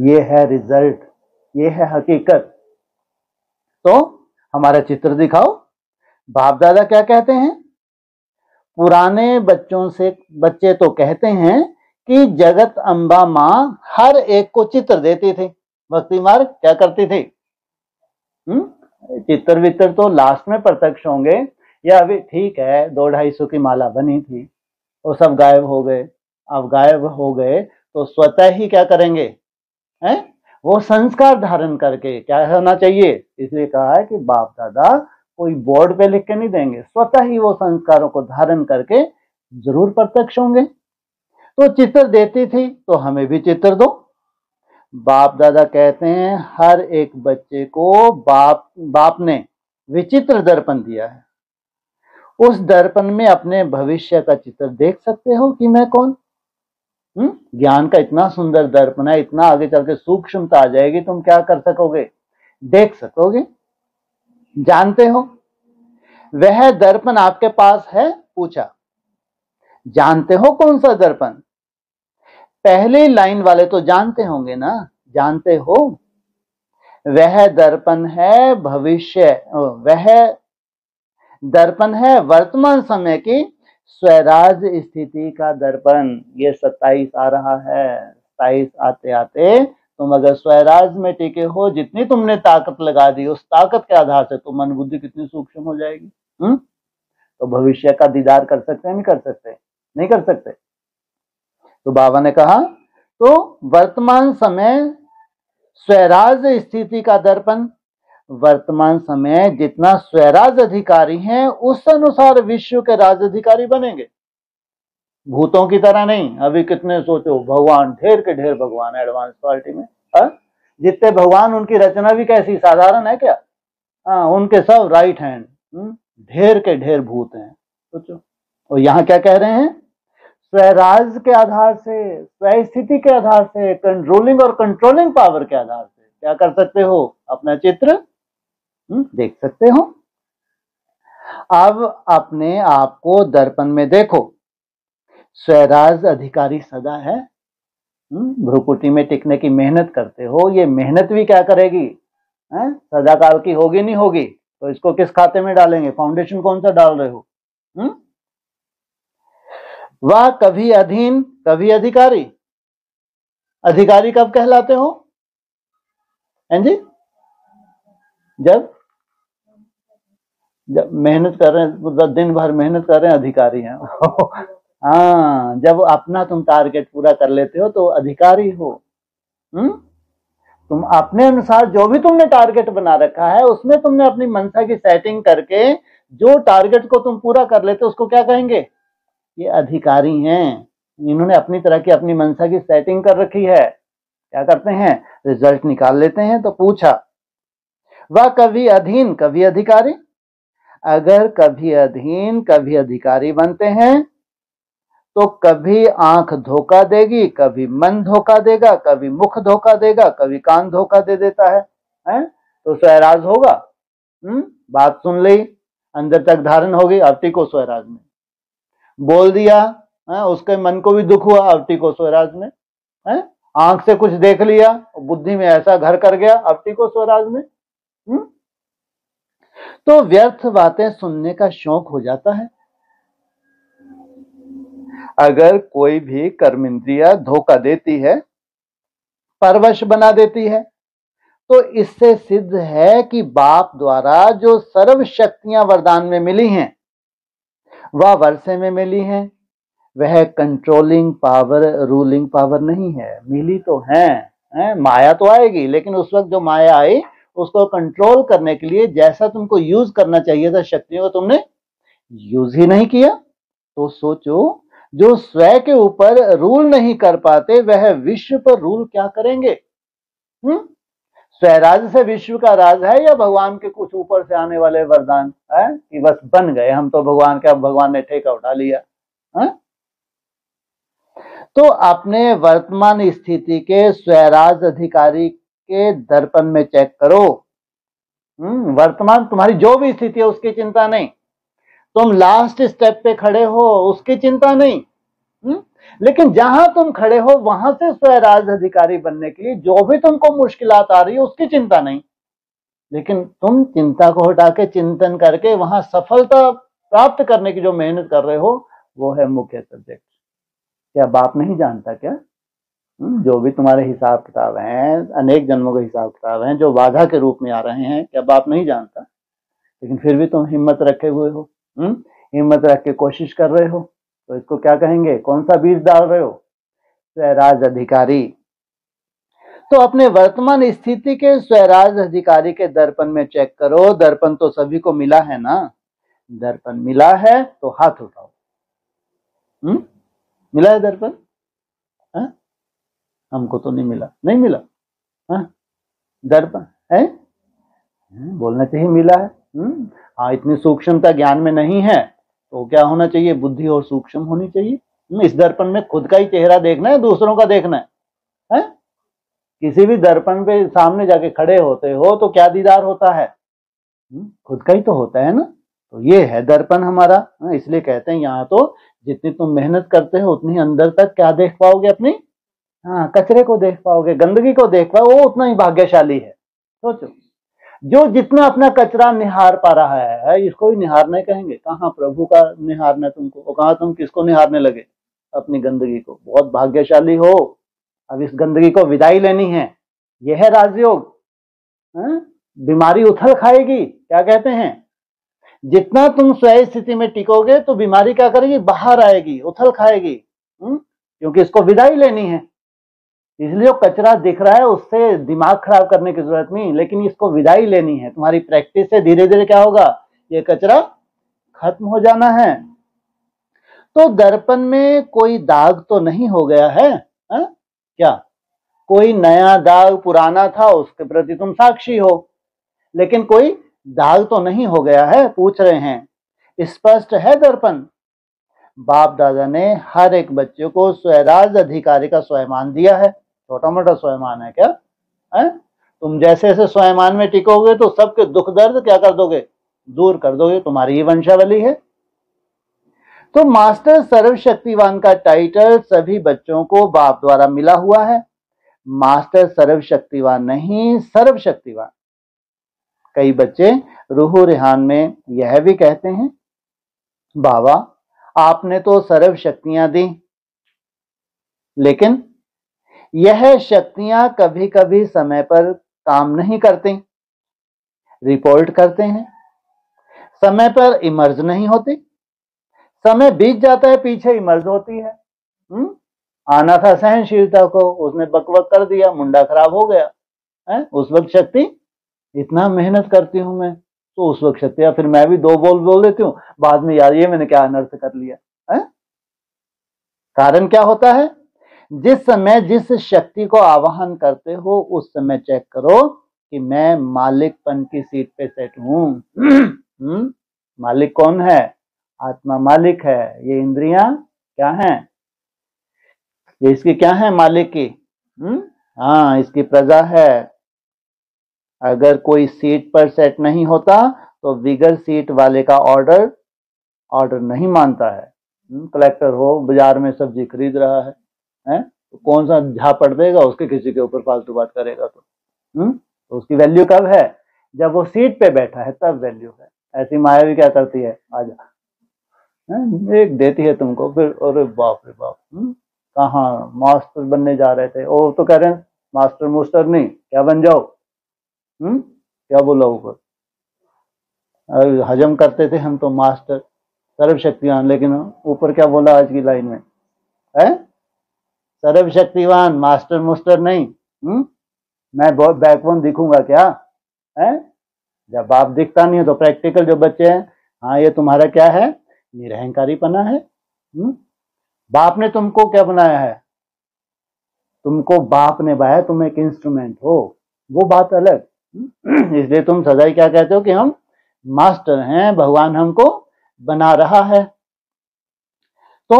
ये है रिजल्ट, ये है हकीकत। तो हमारा चित्र दिखाओ। बाप दादा क्या कहते हैं? पुराने बच्चे तो कहते हैं कि जगत अम्बा माँ हर एक को चित्र देती थी। भक्ति मार्ग क्या करती थी? चित्र वित्र तो लास्ट में प्रत्यक्ष होंगे, या अभी ठीक है 200-250 की माला बनी थी, वो सब गायब हो गए। अब गायब हो गए तो स्वतः ही क्या करेंगे? वो संस्कार धारण करके क्या होना चाहिए? इसलिए कहा है कि बाप दादा कोई बोर्ड पे लिख के नहीं देंगे, स्वतः ही वो संस्कारों को धारण करके जरूर प्रत्यक्ष होंगे। तो चित्र देती थी तो हमें भी चित्र दो। बाप दादा कहते हैं हर एक बच्चे को बाप ने विचित्र दर्पण दिया है। उस दर्पण में अपने भविष्य का चित्र देख सकते हो कि मैं कौन। ज्ञान का इतना सुंदर दर्पण है, इतना आगे चल के सूक्ष्मता आ जाएगी, तुम क्या कर सकोगे? देख सकोगे, जानते हो। वह दर्पण आपके पास है? पूछा। जानते हो कौन सा दर्पण? पहली लाइन वाले तो जानते होंगे ना, जानते हो। वह दर्पण है भविष्य, वह दर्पण है वर्तमान समय की स्वराज स्थिति का दर्पण। ये 27 आ रहा है। 27 आते आते तुम अगर स्वराज में टिके हो, जितनी तुमने ताकत लगा दी, उस ताकत के आधार से तो मन बुद्धि कितनी सूक्ष्म हो जाएगी। तो भविष्य का दीदार कर सकते हैं? नहीं कर सकते? नहीं कर सकते। तो बाबा ने कहा तो वर्तमान समय स्वराज स्थिति का दर्पण, वर्तमान समय जितना स्वराज अधिकारी हैं उस अनुसार विश्व के राज अधिकारी बनेंगे। भूतों की तरह नहीं। अभी कितने सोचो, भगवान ढेर के ढेर भगवान है एडवांस पार्टी में। जितने भगवान, उनकी रचना भी कैसी साधारण है क्या? उनके सब राइट हैंड, ढेर के ढेर भूत हैं, सोचो। और यहाँ क्या कह रहे हैं? स्वराज के आधार से, स्व स्थिति के आधार से, कंट्रोलिंग और कंट्रोलिंग पावर के आधार से क्या कर सकते हो? अपना चित्र देख सकते हो। अब अपने आप को दर्पण में देखो। स्वराज अधिकारी सदा है। भ्रुकुटी में टिकने की मेहनत करते हो, ये मेहनत भी क्या करेगी? सदा काल की होगी नहीं होगी? तो इसको किस खाते में डालेंगे? फाउंडेशन कौन सा डाल रहे हो? वह कभी अधीन कभी अधिकारी। अधिकारी कब कहलाते हो? हैं जी? जब मेहनत कर रहे हैं, दिन भर मेहनत कर रहे हैं, अधिकारी हैं। हाँ, जब अपना तुम टारगेट पूरा कर लेते हो तो अधिकारी हो। तुम अपने अनुसार जो भी तुमने टारगेट बना रखा है उसमें तुमने अपनी मनसा की सेटिंग करके जो टारगेट को तुम पूरा कर लेते हो उसको क्या कहेंगे? ये अधिकारी हैं। इन्होंने अपनी तरह की अपनी मनसा की सेटिंग कर रखी है। क्या करते हैं? रिजल्ट निकाल लेते हैं। तो पूछा, वह कभी अधीन कभी अधिकारी। अगर कभी अधीन कभी अधिकारी बनते हैं तो कभी आंख धोखा देगी, कभी मन धोखा देगा, कभी मुख धोखा देगा, कभी कान धोखा दे देता है? तो स्वराज होगा। बात सुन ली, अंदर तक धारण होगी, अवटी को स्वराज में बोल दिया, उसके मन को भी दुख हुआ, अवटी को स्वराज में। आंख से कुछ देख लिया, बुद्धि में ऐसा घर कर गया, अवटी को स्वराज में। तो व्यर्थ बातें सुनने का शौक हो जाता है। अगर कोई भी कर्मेंद्रिया धोखा देती है, परवश बना देती है, तो इससे सिद्ध है कि बाप द्वारा जो सर्व शक्तियां वरदान में मिली हैं वह वर्षे में मिली हैं। वह कंट्रोलिंग पावर, रूलिंग पावर नहीं है। मिली तो है, माया तो आएगी, लेकिन उस वक्त जो माया आई उसको कंट्रोल करने के लिए जैसा तुमको यूज करना चाहिए था शक्तियों को, तुमने यूज ही नहीं किया। तो सोचो, जो स्वयं के ऊपर रूल नहीं कर पाते वह विश्व पर रूल क्या करेंगे? स्वराज से विश्व का राज है या भगवान के कुछ ऊपर से आने वाले वरदान है कि बस बन गए हम तो भगवान के, अब भगवान ने ठेका उठा लिया है? तो अपने वर्तमान स्थिति के स्वराज अधिकारी के दर्पण में चेक करो। वर्तमान तुम्हारी जो भी स्थिति है उसकी चिंता नहीं। तुम लास्ट स्टेप पे खड़े हो उसकी चिंता नहीं। लेकिन जहां तुम खड़े हो वहां से स्वराज अधिकारी बनने के लिए जो भी तुमको मुश्किलात आ रही है उसकी चिंता नहीं। लेकिन तुम चिंता को हटा के चिंतन करके वहां सफलता प्राप्त करने की जो मेहनत कर रहे हो वो है मुख्य सब्जेक्ट। क्या बाप नहीं जानता क्या? जो भी तुम्हारे हिसाब किताब हैं, अनेक जन्मों के हिसाब किताब हैं जो बाधा के रूप में आ रहे हैं, क्या बाप नहीं जानता? लेकिन फिर भी तुम हिम्मत रखे हुए हो, हिम्मत रख के कोशिश कर रहे हो। तो इसको क्या कहेंगे? कौन सा बीज डाल रहे हो? स्वराज अधिकारी। तो अपने वर्तमान स्थिति के स्वराज अधिकारी के दर्पण में चेक करो। दर्पण तो सभी को मिला है ना? दर्पण मिला है तो हाथ उठाओ। मिला है दर्पण? हमको तो नहीं मिला। नहीं मिला? दर्पण है, बोलना चाहिए मिला है। हाँ, इतनी सूक्ष्मता ज्ञान में नहीं है तो क्या होना चाहिए? बुद्धि और सूक्ष्म होनी चाहिए। इस दर्पण में खुद का ही चेहरा देखना है, दूसरों का देखना है? किसी भी दर्पण पे सामने जाके खड़े होते हो तो क्या दीदार होता है? खुद का ही तो होता है ना। तो ये है दर्पण हमारा। इसलिए कहते हैं यहाँ तो जितनी तुम मेहनत करते हो उतनी अंदर तक क्या देख पाओगे? अपनी कचरे को देख पाओगे, गंदगी को देख पाओगे, वो उतना ही भाग्यशाली है। सोचो, जो जितना अपना कचरा निहार पा रहा है इसको ही निहारने कहेंगे। कहाँ प्रभु का निहारना तुमको? और कहाँ तुम किसको निहारने लगे? अपनी गंदगी को। बहुत भाग्यशाली हो। अब इस गंदगी को विदाई लेनी है। यह है राजयोग। बीमारी उथल खाएगी। क्या कहते हैं? जितना तुम स्वयं स्थिति में टिकोगे तो बीमारी क्या करेगी? बाहर आएगी, उथल खाएगी। क्योंकि इसको विदाई लेनी है। इसलिए जो कचरा दिख रहा है उससे दिमाग खराब करने की जरूरत नहीं, लेकिन इसको विदाई लेनी है। तुम्हारी प्रैक्टिस से धीरे धीरे क्या होगा? ये कचरा खत्म हो जाना है। तो दर्पण में कोई दाग तो नहीं हो गया है? क्या कोई नया दाग पुराना था उसके प्रति तुम साक्षी हो, लेकिन कोई दाग तो नहीं हो गया है, पूछ रहे हैं। स्पष्ट है दर्पण। बाप दादा ने हर एक बच्चे को स्वराज अधिकारी का स्वयमान दिया है। छोटा मोटा स्वयमान है क्या? है? तुम जैसे जैसे स्वयमान में टिकोगे तो सबके दुख दर्द क्या कर दोगे? दूर कर दोगे। तुम्हारी ही वंशावली है। तो मास्टर सर्वशक्तिवान का टाइटल सभी बच्चों को बाप द्वारा मिला हुआ है। मास्टर सर्वशक्तिवान नहीं, सर्वशक्तिवान। कई बच्चे रूह रेहान में यह भी कहते हैं, बाबा आपने तो सर्व शक्तियां दी, लेकिन यह शक्तियां कभी कभी समय पर काम नहीं करती, रिपोर्ट करते हैं, समय पर इमर्ज नहीं होती, समय बीत जाता है, पीछे इमर्ज होती है। आना था सहनशीलता को, उसने बकवक कर दिया, मुंडा खराब हो गया है। उस वक्त शक्ति, इतना मेहनत करती हूं मैं, तो उस वक्त शक्ति, या फिर मैं भी दो बोल देती हूँ, बाद में यार ये मैंने क्या अनर्थ कर लिया है। कारण क्या होता है? जिस समय जिस शक्ति को आवाहन करते हो उस समय चेक करो कि मैं मालिकपन की सीट पे सेट हूं। मालिक कौन है? आत्मा मालिक है। ये इंद्रियां क्या हैं? ये इसकी क्या है? मालिक की। हाँ, इसकी प्रजा है। अगर कोई सीट पर सेट नहीं होता तो बिगर सीट वाले का ऑर्डर नहीं मानता है। कलेक्टर हो, बाजार में सब्जी खरीद रहा है? तो कौन सा झापड़ देगा उसके, किसी के ऊपर फालतू बात करेगा तो उसकी वैल्यू कब है? जब वो सीट पे बैठा है तब वैल्यू है। ऐसी माया भी क्या करती है, आजा एक देती है तुमको, फिर अरे बाप रे बाप, कहाँ मास्टर बनने जा रहे थे, वो तो कह रहे हैं मास्टर नहीं, क्या बन जाओ। क्या बोला ऊपर? हजम करते थे हम तो मास्टर सर्वशक्तिवान, लेकिन ऊपर क्या बोला आज की लाइन में है? सर्वशक्तिवान, मास्टर मुस्टर नहीं। मैं बहुत बैकबोन दिखूंगा क्या है? जब आप दिखता नहीं हो तो प्रैक्टिकल जो बच्चे हैं, हाँ ये तुम्हारा क्या है? निरहंकारीपना है। बाप ने तुमको क्या बनाया है? तुमको बाप ने बनाया, तुम एक इंस्ट्रूमेंट हो, वो बात अलग। इसलिए तुम सदा क्या कहते हो कि हम मास्टर हैं, भगवान हमको बना रहा है। तो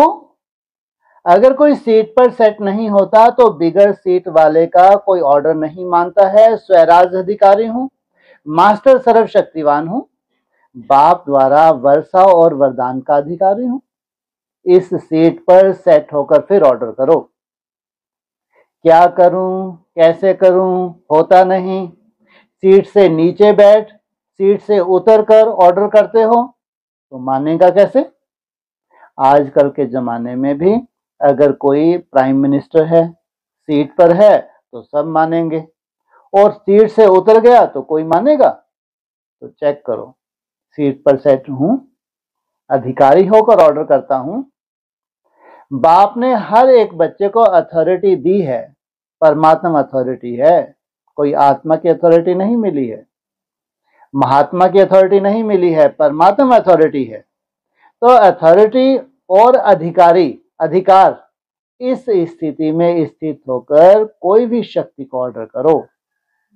अगर कोई सीट पर सेट नहीं होता तो बिगर सीट वाले का कोई ऑर्डर नहीं मानता है। स्वराज अधिकारी हूं, मास्टर सर्वशक्तिवान हूं, बाप द्वारा वर्षा और वरदान का अधिकारी हूं। इस सीट पर सेट होकर फिर ऑर्डर करो। क्या करूं, कैसे करूं, होता नहीं। सीट से नीचे बैठ, सीट से उतर कर ऑर्डर करते हो तो मानेगा कैसे? आजकल के जमाने में भी अगर कोई प्राइम मिनिस्टर है, सीट पर है तो सब मानेंगे, और सीट से उतर गया तो कोई मानेगा? तो चेक करो, सीट पर सेट हूं, अधिकारी होकर ऑर्डर करता हूं। बाप ने हर एक बच्चे को अथॉरिटी दी है, परमात्मा अथॉरिटी है, कोई आत्मा की अथॉरिटी नहीं मिली है, महात्मा की अथॉरिटी नहीं मिली है, परमात्मा अथॉरिटी है। तो अथॉरिटी और अधिकार, इस स्थिति में स्थित होकर कोई भी शक्ति को ऑर्डर करो,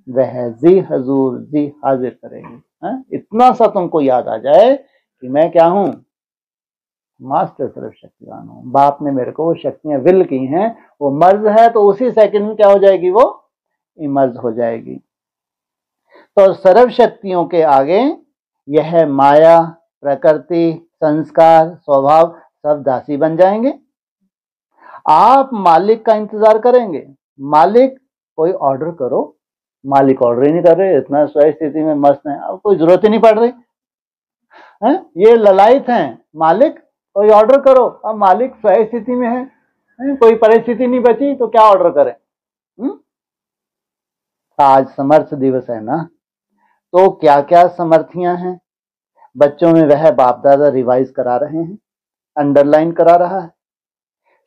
वह जी हजूर जी हाजिर करेंगे। इतना सा तुमको याद आ जाए कि मैं क्या हूं? मास्टर सर्वशक्तिवान हूं। बाप ने मेरे को वो शक्तियां विल की हैं, वो मर्ज है तो उसी सेकंड में क्या हो जाएगी? वो इमर्ज हो जाएगी। तो सर्व शक्तियों के आगे यह माया, प्रकृति, संस्कार, स्वभाव सब दासी बन जाएंगे। आप मालिक का इंतजार करेंगे। मालिक कोई ऑर्डर करो, मालिक ऑर्डर ही नहीं कर रहे, इतना स्व स्थिति में मस्त है, अब कोई जरूरत ही नहीं पड़ रही है। ये ललायत हैं, मालिक कोई ऑर्डर करो, अब मालिक स्व स्थिति में है, कोई परिस्थिति नहीं बची तो क्या ऑर्डर करें। आज समर्थ दिवस है ना, तो क्या क्या समर्थियां हैं बच्चों में, वह बाप दादा रिवाइज करा रहे हैं, अंडरलाइन करा रहा है।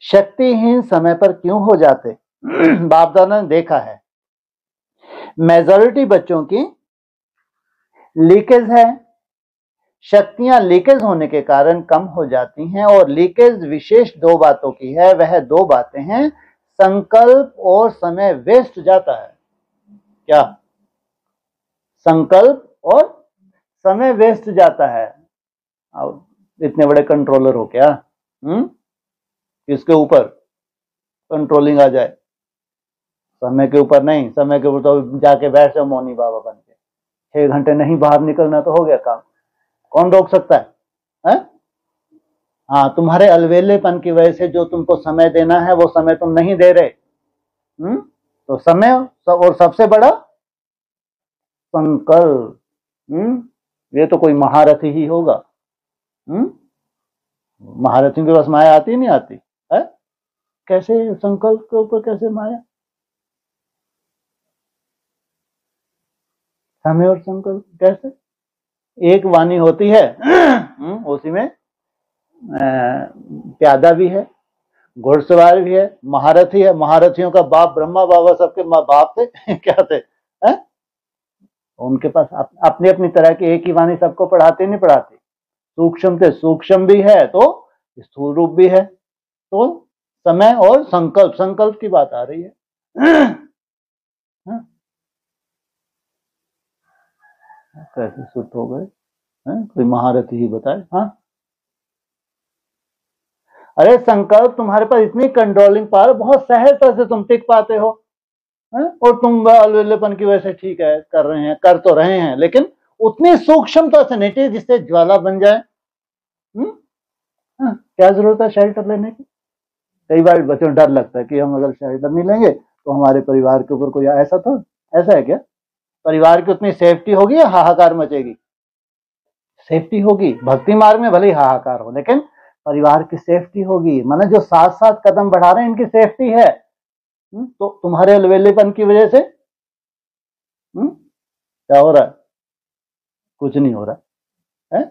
शक्तिहीन समय पर क्यों हो जाते? बाप दादा ने देखा है मेजॉरिटी बच्चों की लीकेज है, शक्तियां लीकेज होने के कारण कम हो जाती हैं और लीकेज विशेष दो बातों की है। वह दो बातें हैं, संकल्प और समय वेस्ट जाता है। क्या? संकल्प और समय वेस्ट जाता है। अब इतने बड़े कंट्रोलर हो क्या? किसके ऊपर कंट्रोलिंग आ जाए? समय के ऊपर नहीं। समय के ऊपर तो जाके बैठ जाओ मौनी बाबा बन के, 6 घंटे नहीं बाहर निकलना तो हो गया काम। कौन रोक सकता है? हाँ, तुम्हारे अलवेलेपन की वजह से जो तुमको समय देना है वो समय तुम नहीं दे रहे। तो समय और सबसे बड़ा संकल्प। ये तो कोई महारथी ही होगा। महारथियों के पास माया आती नहीं आती है? कैसे संकल्प के ऊपर कैसे माया? समय और संकल्प कैसे? एक वाणी होती है, उसी में प्यादा भी है, घुड़सवार भी है, महारथी है। महारथियों का बाप ब्रह्मा बाबा सबके बाप थे क्या थे? उनके पास अपनी अपनी तरह की एक ही वाणी सबको पढ़ाते नहीं पढ़ाते। सूक्ष्म से सूक्ष्म भी है तो स्थूल रूप भी है। तो समय और संकल्प, संकल्प की बात आ रही है। कैसे सुत हो गए? कोई महारथी ही बताए। हाँ, अरे संकल्प तुम्हारे पास इतनी कंट्रोलिंग पावर, बहुत सहजता से तुम टिक पाते हो। और तुम अलवेलेपन की वजह से ठीक है कर रहे हैं, कर तो रहे हैं, लेकिन उतनी सूक्ष्मता से नहीं जिससे ज्वाला बन जाए। क्या जरूरत है शेल्टर लेने की? कई बार बच्चों डर लगता है कि हम अगर शेल्टर नहीं लेंगे तो हमारे परिवार के ऊपर कोई ऐसा है क्या? परिवार की उतनी सेफ्टी होगी या हाहाकार मचेगी? सेफ्टी होगी। भक्ति मार्ग में भले ही हाहाकार हो, लेकिन परिवार की सेफ्टी होगी। माने जो साथ साथ कदम बढ़ा रहे हैं इनकी सेफ्टी है। तो तुम्हारे अलवेलेपन की वजह से क्या हो रहा है? कुछ नहीं हो रहा है।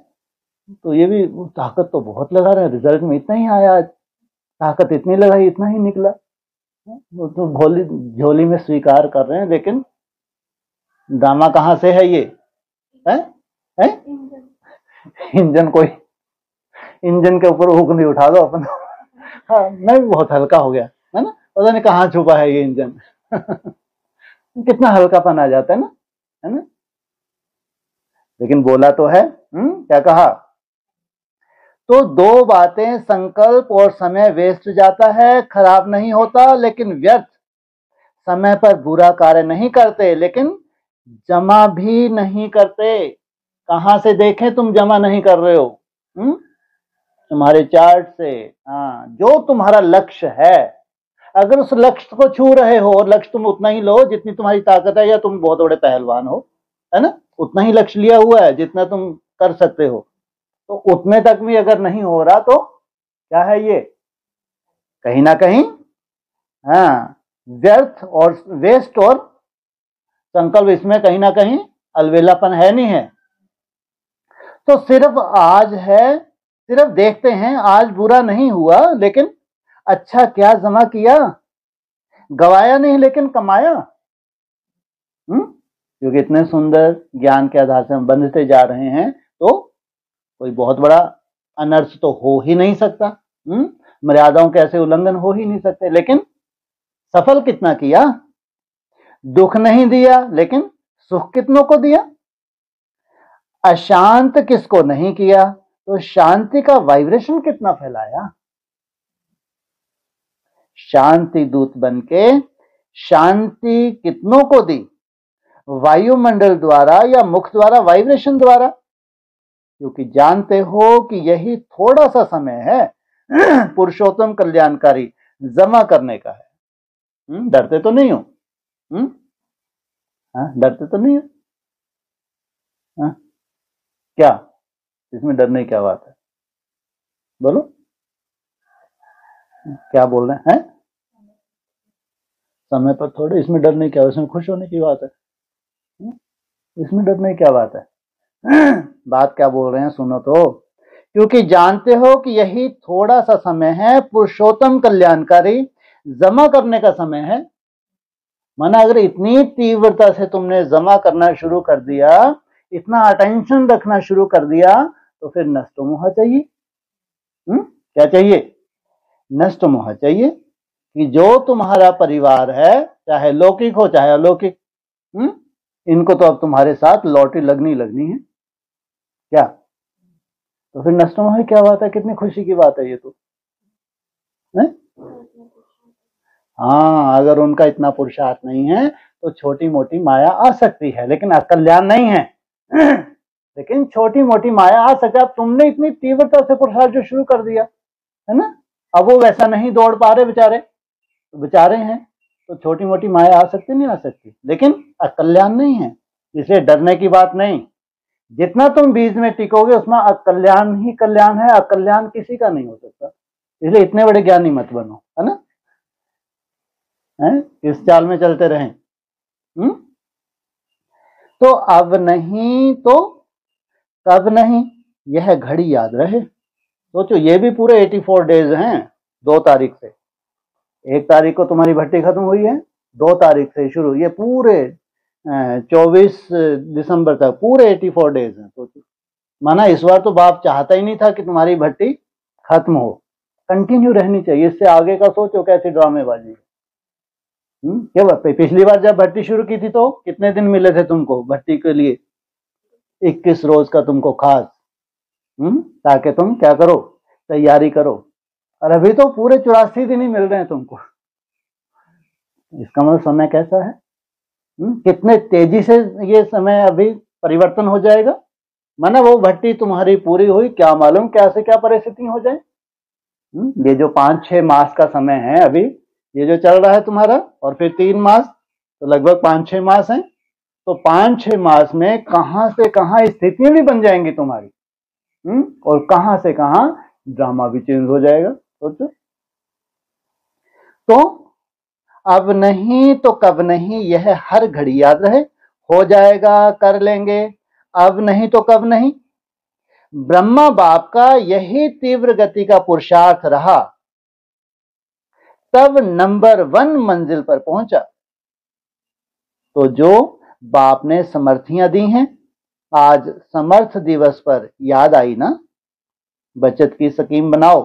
तो ये भी ताकत तो बहुत लगा रहे हैं, रिजल्ट में इतना ही आया, ताकत इतनी लगाई इतना ही निकला। वो तो भोली झोली में स्वीकार कर रहे हैं, लेकिन दामा कहां से है ये? है? इंजन कोई इंजन के ऊपर उंगली उठा दो अपन। हाँ, मैं भी बहुत हल्का हो गया है ना, पता नहीं कहाँ छुपा है ये इंजन। कितना हल्कापन आ जाता है ना। लेकिन बोला तो है। क्या कहा? तो दो बातें, संकल्प और समय वेस्ट जाता है, खराब नहीं होता लेकिन व्यर्थ। समय पर बुरा कार्य नहीं करते लेकिन जमा भी नहीं करते। कहां से देखें तुम जमा नहीं कर रहे हो? तुम्हारे चार्ट से। हाँ, जो तुम्हारा लक्ष्य है, अगर उस लक्ष्य को छू रहे हो, और लक्ष्य तुम उतना ही लो जितनी तुम्हारी ताकत है, या तुम बहुत बड़े पहलवान हो, है ना, उतना ही लक्ष्य लिया हुआ है जितना तुम कर सकते हो, तो उतने तक भी अगर नहीं हो रहा तो क्या है ये? कहीं ना कहीं हाँ, व्यर्थ और वेस्ट और संकल्प, इसमें कहीं ना कहीं अलवेलापन है नहीं है। तो सिर्फ आज है, सिर्फ देखते हैं आज बुरा नहीं हुआ लेकिन अच्छा क्या जमा किया, गवाया नहीं लेकिन कमाया। क्योंकि इतने सुंदर ज्ञान के आधार से हम बंधते जा रहे हैं, तो कोई बहुत बड़ा अनर्थ तो हो ही नहीं सकता। मर्यादाओं के ऐसे उल्लंघन हो ही नहीं सकते। लेकिन सफल कितना किया? दुख नहीं दिया लेकिन सुख कितनों को दिया? अशांत किसको नहीं किया, तो शांति का वाइब्रेशन कितना फैलाया? शांति दूत बनके शांति कितनों को दी? वायुमंडल द्वारा या मुख द्वारा, वाइब्रेशन द्वारा। क्योंकि जानते हो कि यही थोड़ा सा समय है पुरुषोत्तम कल्याणकारी जमा करने का है। डरते तो नहीं हो? डरते तो नहीं हो? क्या इसमें डरने की क्या बात है? बोलो, क्या बोल रहे हैं? समय पर थोड़े, इसमें डरने क्या, इसमें खुश होने की बात है। इसमें डरने की क्या बात है? बात क्या बोल रहे हैं सुनो तो। क्योंकि जानते हो कि यही थोड़ा सा समय है पुरुषोत्तम कल्याणकारी जमा करने का समय है। माना अगर इतनी तीव्रता से तुमने जमा करना शुरू कर दिया, इतना अटेंशन रखना शुरू कर दिया, तो फिर नष्ट मोह चाहिए। क्या चाहिए? नष्ट मोह चाहिए कि जो तुम्हारा परिवार है, चाहे लौकिक हो चाहे अलौकिक, इनको तो अब तुम्हारे साथ लॉटरी लगनी लगनी है। क्या? तो फिर नष्ट मोह क्या बात है? कितनी खुशी की बात है ये तो, है? हाँ, अगर उनका इतना पुरुषार्थ नहीं है तो छोटी मोटी माया आ सकती है, लेकिन अकल्याण नहीं है। लेकिन छोटी मोटी माया आ सकती है। अब तुमने इतनी तीव्रता से पुरुषार्थ जो शुरू कर दिया है ना, अब वो वैसा नहीं दौड़ पा रहे बेचारे हैं, तो छोटी मोटी माया आ सकती नहीं आ सकती, लेकिन अकल्याण नहीं है। इसलिए डरने की बात नहीं। जितना तुम बीज में टिकोगे उसमें अकल्याण ही कल्याण है, अकल्याण किसी का नहीं हो सकता। इसलिए इतने बड़े ज्ञानी मत बनो, है ना? इस चाल में चलते रहें। तो अब नहीं तो कब नहीं, यह घड़ी याद रहे। सोचो, ये भी पूरे 84 डेज हैं। 2 तारीख से, 1 तारीख को तुम्हारी भट्टी खत्म हुई है, 2 तारीख से शुरू, ये पूरे 24 दिसंबर तक पूरे 84 डेज हैं। सोचो, माना इस बार तो बाप चाहता ही नहीं था कि तुम्हारी भट्टी खत्म हो, कंटिन्यू रहनी चाहिए। इससे आगे का सोचो कैसी ड्रामेबाजी है। क्या बात है? पिछली बार जब भट्टी शुरू की थी तो कितने दिन मिले थे तुमको भट्टी के लिए? 21 रोज का तुमको खास, ताकि तुम क्या करो, तैयारी करो। और अभी तो पूरे 84 दिन ही मिल रहे हैं तुमको। इसका मतलब समय कैसा है? कितने तेजी से ये समय अभी परिवर्तन हो जाएगा। माना वो भट्टी तुम्हारी पूरी हुई, क्या मालूम क्या से क्या परिस्थिति हो जाए। ये जो 5-6 मास का समय है अभी, ये जो चल रहा है तुम्हारा, और फिर 3 मास, तो लगभग 5-6 मास हैं। तो 5-6 मास में कहां से कहां स्थितियां भी बन जाएंगी तुम्हारी, और कहां से कहां ड्रामा भी चेंज हो जाएगा। सोचो। तो अब नहीं तो कब नहीं, यह हर घड़ी याद रहे। हो जाएगा, कर लेंगे, अब नहीं तो कब नहीं। ब्रह्मा बाप का यही तीव्र गति का पुरुषार्थ रहा, तब नंबर 1 मंजिल पर पहुंचा। तो जो बाप ने समर्थियां दी हैं, आज समर्थ दिवस पर याद आई ना, बचत की स्कीम बनाओ।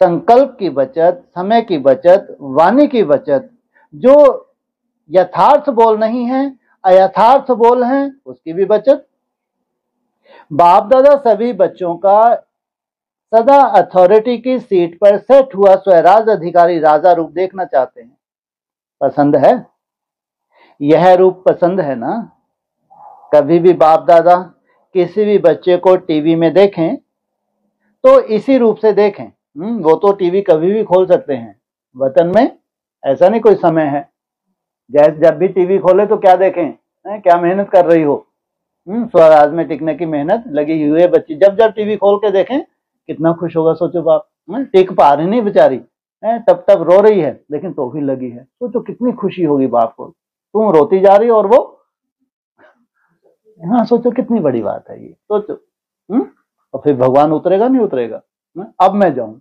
संकल्प की बचत, समय की बचत, वाणी की बचत। जो यथार्थ बोल नहीं है, अयथार्थ बोल हैं, उसकी भी बचत। बाप दादा सभी बच्चों का सदा अथॉरिटी की सीट पर सेट हुआ स्वराज अधिकारी राजा रूप देखना चाहते हैं। पसंद है? यह रूप पसंद है ना? कभी भी बाप दादा किसी भी बच्चे को टीवी में देखें तो इसी रूप से देखें। वो तो टीवी कभी भी खोल सकते हैं, वतन में ऐसा नहीं कोई समय है। जब भी टीवी खोले तो क्या देखें, क्या मेहनत कर रही हो, स्वराज में टिकने की मेहनत लगी हुई है बच्ची। जब जब टीवी खोल के देखें कितना खुश होगा। सोचो बाप, टिक पा रही नहीं बेचारी, तब तब रो रही है लेकिन तो भी लगी है। सोचो कितनी खुशी होगी बाप को, तुम रोती जा रही हो और वो, हाँ सोचो कितनी बड़ी बात है ये। सोचो। और फिर भगवान उतरेगा नहीं उतरेगा, अब मैं जाऊं।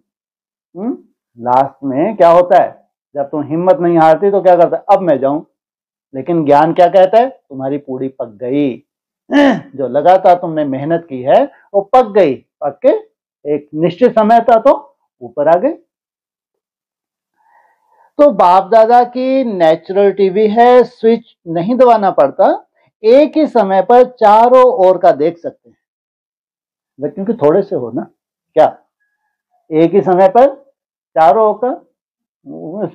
लास्ट में क्या होता है, जब तुम हिम्मत नहीं हारती तो क्या करता है, अब मैं जाऊं। लेकिन ज्ञान क्या कहता है, तुम्हारी पूरी पक गई। जो लगातार तुमने मेहनत की है वो पक गई, पक के एक निश्चित समय था तो ऊपर आ गए। तो बाप दादा की नेचुरल टीवी है, स्विच नहीं दबाना पड़ता, एक ही समय पर चारों ओर का देख सकते हैं। लेकिन कि थोड़े से हो ना, क्या एक ही समय पर चारों ओर का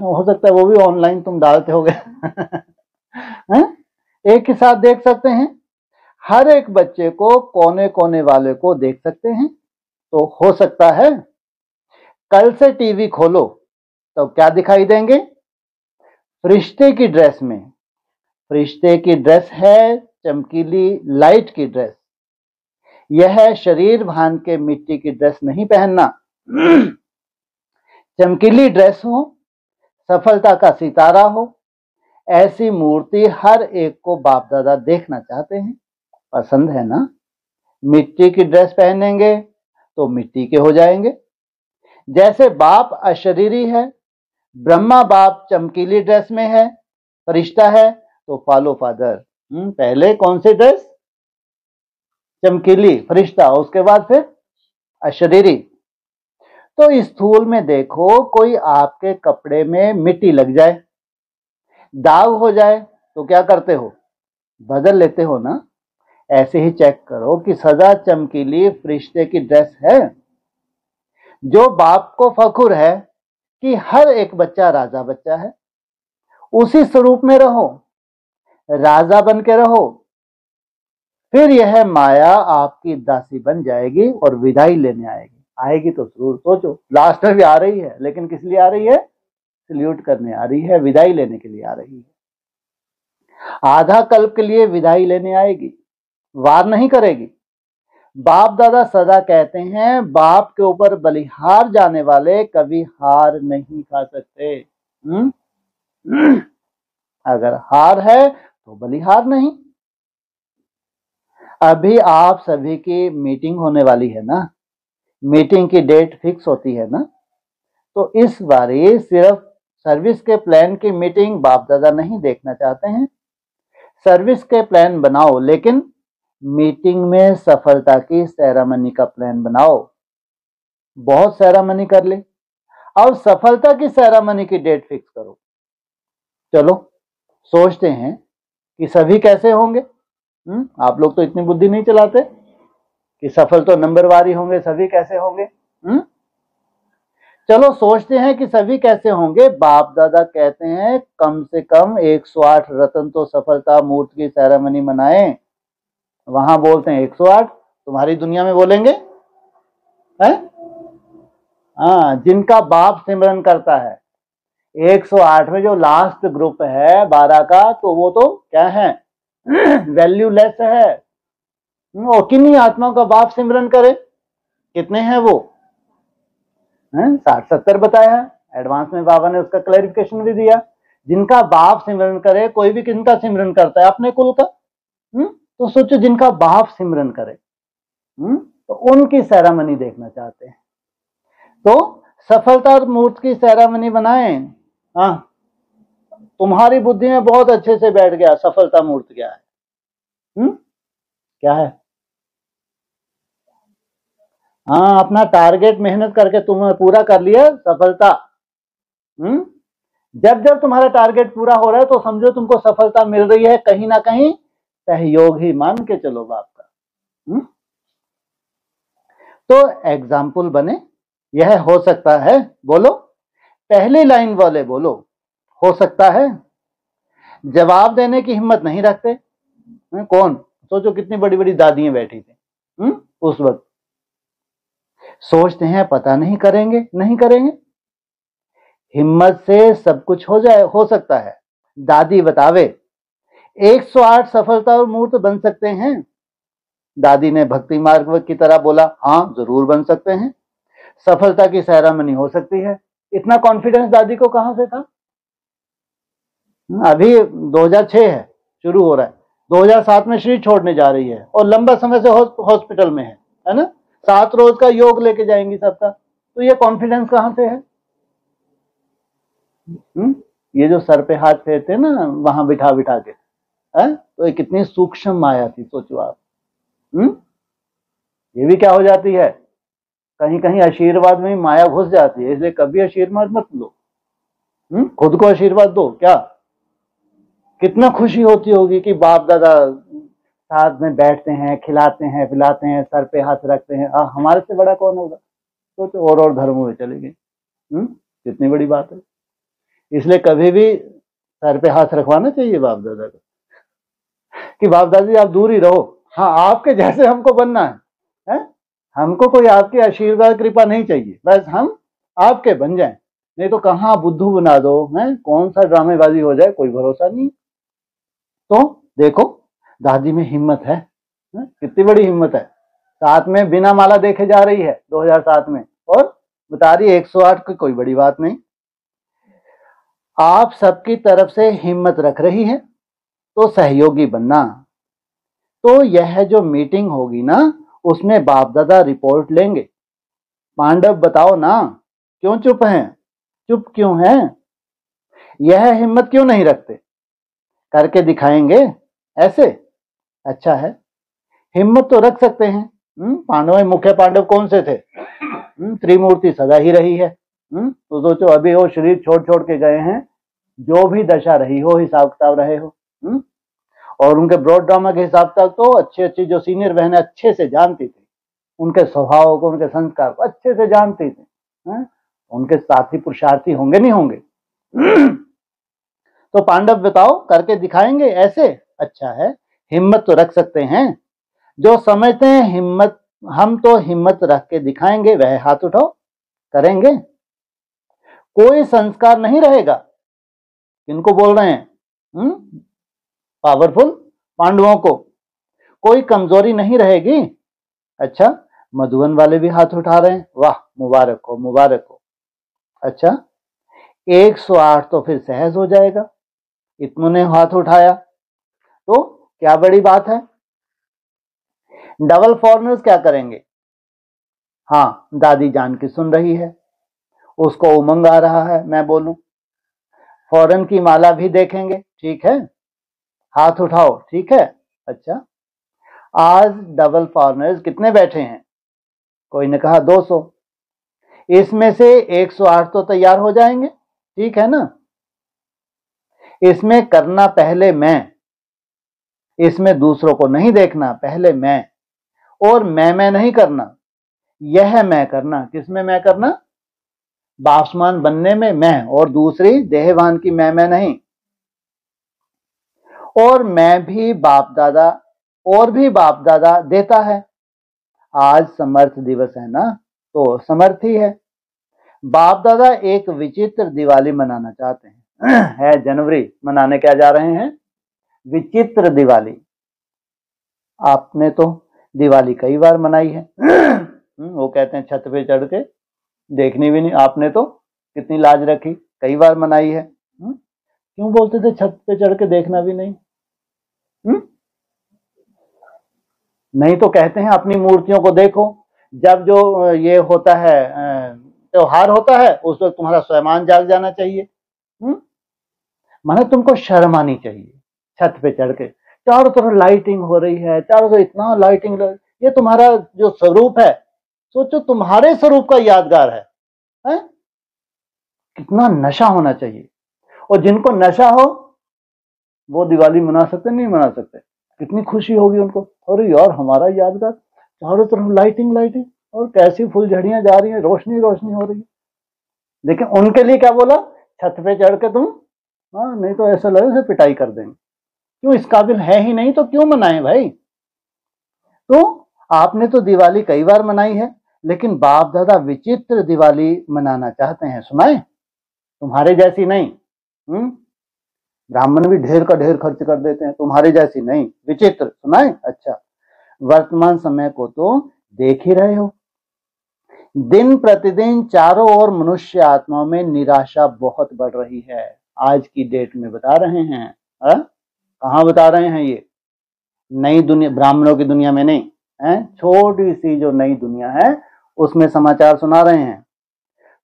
हो सकता है, वो भी ऑनलाइन तुम डालते होगे। एक ही साथ देख सकते हैं। हर एक बच्चे को, कोने कोने वाले को देख सकते हैं। तो हो सकता है कल से टीवी खोलो तो क्या दिखाई देंगे, फरिश्ते की ड्रेस में। फरिश्ते की ड्रेस है चमकीली लाइट की ड्रेस। यह शरीर भान के मिट्टी की ड्रेस नहीं पहनना। चमकीली ड्रेस हो, सफलता का सितारा हो, ऐसी मूर्ति हर एक को बाप दादा देखना चाहते हैं। पसंद है ना? मिट्टी की ड्रेस पहनेंगे तो मिट्टी के हो जाएंगे। जैसे बाप अशरीरी है, ब्रह्मा बाप चमकीली ड्रेस में है, फरिश्ता है, तो फॉलो फादर। पहले कौन सी ड्रेस, चमकीली फरिश्ता, उसके बाद फिर अशरीरी। तो इस स्थूल में देखो, कोई आपके कपड़े में मिट्टी लग जाए, दाग हो जाए, तो क्या करते हो? बदल लेते हो ना। ऐसे ही चेक करो कि सदा चमकीली फरिश्ते की ड्रेस है। जो बाप को फखुर है कि हर एक बच्चा राजा बच्चा है, उसी स्वरूप में रहो, राजा बन के रहो। फिर यह माया आपकी दासी बन जाएगी और विदाई लेने आएगी। आएगी तो जरूर, सोचो, लास्ट में भी आ रही है, लेकिन किस लिए आ रही है? सल्यूट करने आ रही है, विदाई लेने के लिए आ रही है। आधा कल्प के लिए विदाई लेने आएगी, वार नहीं करेगी। बाप दादा सदा कहते हैं, बाप के ऊपर बलिहार जाने वाले कभी हार नहीं खा सकते। अगर हार है तो बलिहार नहीं। अभी आप सभी की मीटिंग होने वाली है ना, मीटिंग की डेट फिक्स होती है ना। तो इस बारी सिर्फ सर्विस के प्लान की मीटिंग बाप दादा नहीं देखना चाहते हैं। सर्विस के प्लान बनाओ, लेकिन मीटिंग में सफलता की सेरेमनी का प्लान बनाओ। बहुत सेरेमनी कर ली, अब सफलता की सेरेमनी की डेट फिक्स करो। चलो सोचते हैं कि सभी कैसे होंगे। आप लोग तो इतनी बुद्धि नहीं चलाते कि सफल तो नंबरवार ही होंगे, सभी कैसे होंगे? चलो सोचते हैं कि सभी कैसे होंगे। बाप दादा कहते हैं कम से कम 108 रत्न तो सफलता मूर्त की सेरेमनी मनाएं। वहां बोलते हैं 108, तुम्हारी दुनिया में बोलेंगे है? हाँ, जिनका बाप सिमरन करता है। 108 में जो लास्ट ग्रुप है 12 का, तो वो तो क्या है? वैल्यूलेस है। और किन्हीं आत्माओं का बाप सिमरन करे, कितने हैं वो? 60-70 बताया है। एडवांस में बाबा ने उसका क्लैरिफिकेशन भी दिया। जिनका बाप सिमरन करे, कोई भी किनका सिमरन करता है? अपने कुल का। तो सोचो, जिनका बाप सिमरन करे, तो उनकी सेरेमनी देखना चाहते हैं। तो सफलता और मूर्त की सेरेमनी बनाएं। हाँ, तुम्हारी बुद्धि में बहुत अच्छे से बैठ गया सफलता मूर्त क्या है। क्या है? हाँ, अपना टारगेट मेहनत करके तुमने पूरा कर लिया, सफलता। जब जब तुम्हारा टारगेट पूरा हो रहा है तो समझो तुमको सफलता मिल रही है। कहीं ना कहीं सहयोग ही मान के चलो बाप का। तो एग्जाम्पल बने, यह हो सकता है। बोलो, पहली लाइन वाले बोलो, हो सकता है। जवाब देने की हिम्मत नहीं रखते। कौन? सोचो, कितनी बड़ी बड़ी दादियां बैठी थी उस वक्त। सोचते हैं पता नहीं करेंगे, नहीं करेंगे। हिम्मत से सब कुछ हो जाए, हो सकता है। दादी बतावे 108 सफलता और मूर्त बन सकते हैं। दादी ने भक्ति मार्ग की तरह बोला, हाँ जरूर बन सकते हैं, सफलता की सेरेमनी हो सकती है। इतना कॉन्फिडेंस दादी को कहां से था? अभी 2006 है, शुरू हो रहा है। 2007 में शरीर छोड़ने जा रही है और लंबा समय से हॉस्पिटल में है ना। 7 रोज का योग लेके जाएंगी सबका। तो ये कॉन्फिडेंस कहां से है? ये जो सर पे हाथ फेरते हैं ना, वहां बिठा बिठा के, तो ये कितनी सूक्ष्म माया थी, सोचो आप। ये भी क्या हो जाती है, कहीं कहीं आशीर्वाद में माया घुस जाती है। इसलिए कभी आशीर्वाद मत लो, खुद को आशीर्वाद दो। क्या कितना खुशी होती होगी कि बाप दादा साथ में बैठते हैं, खिलाते हैं, पिलाते हैं, सर पे हाथ रखते हैं। हमारे से बड़ा कौन होगा? तो और धर्मों में चले गए। कितनी बड़ी बात है। इसलिए कभी भी सर पे हाथ रखवाना चाहिए बाप दादा को, कि बाप दादी आप दूर ही रहो। हाँ, आपके जैसे हमको बनना है? हमको कोई आपकी आशीर्वाद कृपा नहीं चाहिए, बस हम आपके बन जाएं। नहीं तो कहाँ बुद्धू बना दो, कौन सा ड्रामेबाजी हो जाए, कोई भरोसा नहीं। तो देखो, दादी में हिम्मत है, कितनी बड़ी हिम्मत है। साथ में बिना माला देखे जा रही है 2007 में, और बता रही है 108 की कोई बड़ी बात नहीं। आप सबकी तरफ से हिम्मत रख रही है, तो सहयोगी बनना। तो यह जो मीटिंग होगी ना, उसमें बाप दादा रिपोर्ट लेंगे। पांडव बताओ ना, क्यों चुप हैं? चुप क्यों हैं? यह हिम्मत क्यों नहीं रखते? करके दिखाएंगे ऐसे। अच्छा है, हिम्मत तो रख सकते हैं। पांडवों में मुख्य पांडव कौन से थे? त्रिमूर्ति सदा ही रही है। तो सोचो अभी वो शरीर छोड़ छोड़ के गए हैं, जो भी दशा रही हो हिसाब किताब रहे हो। और उनके ब्रॉड ड्रामा के हिसाब तक तो अच्छी अच्छी जो सीनियर बहनें अच्छे से जानती थी, उनके स्वभाव को, उनके संस्कार को अच्छे से जानती थी। उनके साथी पुरुषार्थी होंगे नहीं होंगे? तो पांडव बताओ करके दिखाएंगे ऐसे? अच्छा है, हिम्मत तो रख सकते हैं। जो समझते हैं हिम्मत, हम तो हिम्मत रख के दिखाएंगे, वह हाथ उठाओ, करेंगे। कोई संस्कार नहीं रहेगा। किनको बोल रहे हैं? पावरफुल पांडवों को। कोई कमजोरी नहीं रहेगी। अच्छा, मधुबन वाले भी हाथ उठा रहे हैं, वाह, मुबारक हो, मुबारक हो। अच्छा, 108 तो फिर सहज हो जाएगा। इतनों ने हाथ उठाया तो क्या बड़ी बात है। डबल फॉरनर्स क्या करेंगे? हाँ, दादी जान की सुन रही है, उसको उमंग आ रहा है मैं बोलूं। फॉरेन की माला भी देखेंगे, ठीक है, हाथ उठाओ, ठीक है। अच्छा, आज डबल फॉरनर्स कितने बैठे हैं? कोई ने कहा 200। इसमें से 108 तो तैयार हो जाएंगे, ठीक है ना। इसमें करना पहले मैं, इसमें दूसरों को नहीं देखना, पहले मैं। और मैं नहीं करना, यह मैं करना। किसमें मैं करना? बापसमान बनने में मैं, और दूसरी देहवान की मैं नहीं। और मैं भी बाप दादा, और भी बाप दादा देता है। आज समर्थ दिवस है ना, तो समर्थ ही है। बाप दादा एक विचित्र दिवाली मनाना चाहते हैं। है जनवरी, मनाने क्या जा रहे हैं? विचित्र दिवाली। आपने तो दिवाली कई बार मनाई है। वो कहते हैं छत पे चढ़ के देखनी भी नहीं। आपने तो कितनी लाज रखी, कई बार मनाई है। क्यों बोलते थे छत पे चढ़ के देखना भी नहीं? नहीं तो कहते हैं अपनी मूर्तियों को देखो। जब जो ये होता है त्योहार होता है, उस वक्त तुम्हारा स्वयं जाग जाना चाहिए। माने तुमको शर्म आनी चाहिए। छत पे चढ़ के चारों तरफ लाइटिंग हो रही है, चारों तरफ इतना लाइटिंग, ये तुम्हारा जो स्वरूप है, सोचो तुम्हारे स्वरूप का यादगार है? कितना नशा होना चाहिए। और जिनको नशा हो वो दिवाली मना सकते, नहीं मना सकते? कितनी खुशी होगी उनको, अरे यार हमारा यादगार, चारों तरफ लाइटिंग लाइटिंग, और कैसी फुलझड़ियां जा रही हैं, रोशनी रोशनी हो रही है। लेकिन उनके लिए क्या बोला? छत पे चढ़ के तुम, हाँ, नहीं तो ऐसा लगे उसे पिटाई कर देंगे। क्यों? इस काबिल है ही नहीं तो क्यों मनाएं भाई? तो आपने तो दिवाली कई बार मनाई है, लेकिन बाप दादा विचित्र दिवाली मनाना चाहते हैं। सुनाए? तुम्हारे जैसी नहीं। ब्राह्मण भी ढेर का ढेर खर्च कर देते हैं, तुम्हारे जैसी नहीं, विचित्र। सुनाए? अच्छा, वर्तमान समय को तो देख ही रहे हो। दिन प्रतिदिन चारों ओर मनुष्य आत्माओं में निराशा बहुत बढ़ रही है। आज की डेट में बता रहे हैं। कहाँ बता रहे हैं? ये नई दुनिया, ब्राह्मणों की दुनिया में नहीं है, छोटी सी जो नई दुनिया है उसमें समाचार सुना रहे हैं।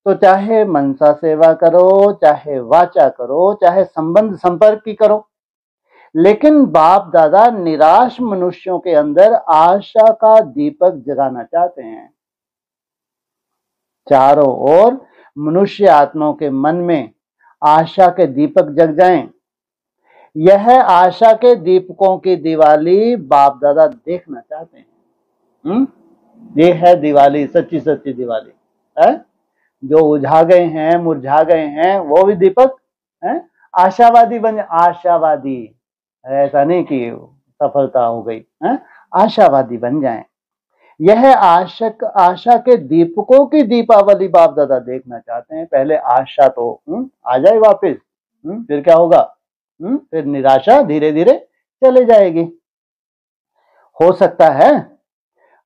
तो चाहे मनसा सेवा करो, चाहे वाचा करो, चाहे संबंध संपर्क की करो, लेकिन बाप दादा निराश मनुष्यों के अंदर आशा का दीपक जगाना चाहते हैं। चारों ओर मनुष्य आत्माओं के मन में आशा के दीपक जग जाएं। यह आशा के दीपकों की दिवाली बाप दादा देखना चाहते हैं। ये है दिवाली, सच्ची सच्ची दिवाली है। जो उलझा गए हैं, मुरझा गए हैं, वो भी दीपक है, आशावादी बन। आशावादी, ऐसा नहीं कि सफलता हो गई है, आशावादी बन जाएं। यह आशा के दीपकों की दीपावली बाप दादा देखना चाहते हैं। पहले आशा तो आ जाए वापस, फिर क्या होगा? फिर निराशा धीरे धीरे चले जाएगी। हो सकता है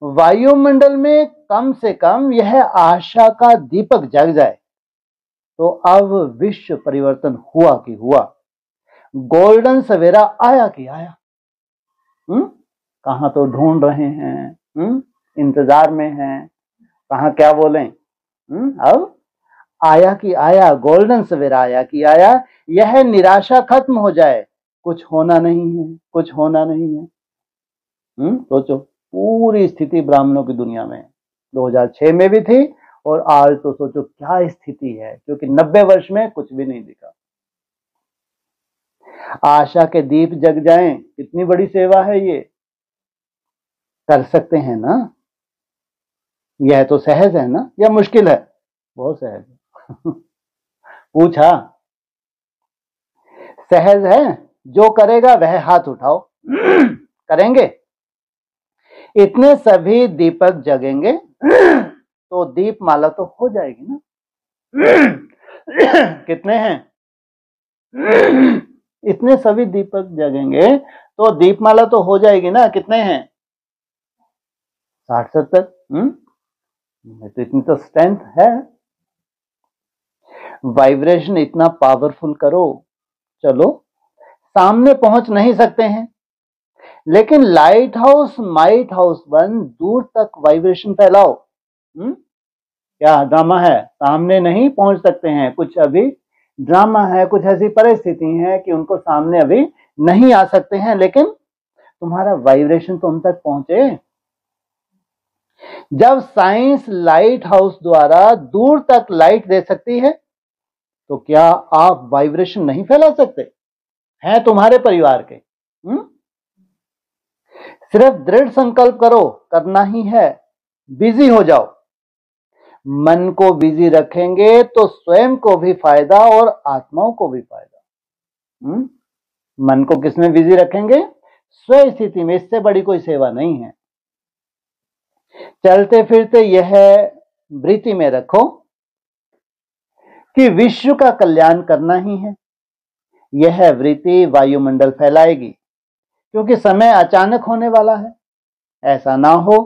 वायुमंडल में कम से कम यह आशा का दीपक जग जाए, तो अब विश्व परिवर्तन हुआ कि हुआ, गोल्डन सवेरा आया कि आया। कहां तो ढूंढ रहे हैं, इंतजार में हैं, कहां क्या बोलें। अब आया कि आया, गोल्डन सवेरा आया कि आया। यह निराशा खत्म हो जाए, कुछ होना नहीं है, कुछ होना नहीं है। सोचो, पूरी स्थिति ब्राह्मणों की दुनिया में 2006 में भी थी और आज तो सोचो क्या स्थिति है, क्योंकि 90 वर्ष में कुछ भी नहीं दिखा। आशा के दीप जग जाएं, कितनी बड़ी सेवा है ये, कर सकते हैं ना? यह तो सहज है ना या मुश्किल है? बहुत सहज है। पूछा, सहज है? जो करेगा वह हाथ उठाओ। करेंगे? इतने सभी दीपक जगेंगे तो दीप माला तो हो जाएगी ना। कितने हैं? इतने सभी दीपक जगेंगे तो दीपमाला तो हो जाएगी ना। कितने हैं? 60-70। तो इतनी तो स्ट्रेंथ है। वाइब्रेशन इतना पावरफुल करो। चलो सामने पहुंच नहीं सकते हैं, लेकिन लाइट हाउस माइट हाउस बन दूर तक वाइब्रेशन फैलाओ। क्या ड्रामा है? सामने नहीं पहुंच सकते हैं, कुछ अभी ड्रामा है, कुछ ऐसी परिस्थिति है कि उनको सामने अभी नहीं आ सकते हैं, लेकिन तुम्हारा वाइब्रेशन तो उन तक पहुंचे। जब साइंस लाइट हाउस द्वारा दूर तक लाइट दे सकती है, तो क्या आप वाइब्रेशन नहीं फैला सकते हैं तुम्हारे परिवार के? सिर्फ दृढ़ संकल्प करो, करना ही है। बिजी हो जाओ। मन को बिजी रखेंगे तो स्वयं को भी फायदा और आत्माओं को भी फायदा। मन को किसमें बिजी रखेंगे? स्व स्थिति में। इससे बड़ी कोई सेवा नहीं है। चलते फिरते यह वृत्ति में रखो कि विश्व का कल्याण करना ही है। यह वृत्ति वायुमंडल फैलाएगी, क्योंकि समय अचानक होने वाला है। ऐसा ना हो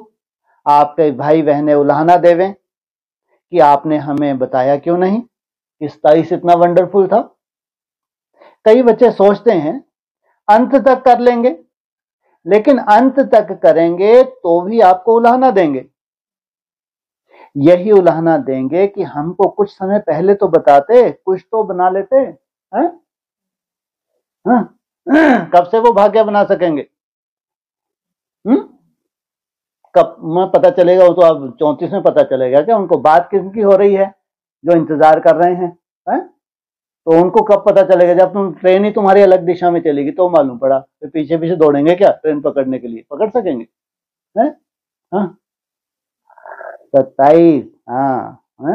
आपके भाई बहनें उलाहना देवें कि आपने हमें बताया क्यों नहीं, इस 23 इतना वंडरफुल था। कई बच्चे सोचते हैं अंत तक कर लेंगे, लेकिन अंत तक करेंगे तो भी आपको उलाहना देंगे। यही उलाहना देंगे कि हमको कुछ समय पहले तो बताते, कुछ तो बना लेते हैं। कब से वो भाग्य बना सकेंगे? कब में पता चलेगा? वो तो अब 34 में पता चलेगा क्या उनको बात किसकी हो रही है, जो इंतजार कर रहे हैं? तो उनको कब पता चलेगा? जब तुम ट्रेन ही तुम्हारी अलग दिशा में चलेगी तो मालूम पड़ा। तो पीछे पीछे दौड़ेंगे क्या ट्रेन पकड़ने के लिए? पकड़ सकेंगे? 27।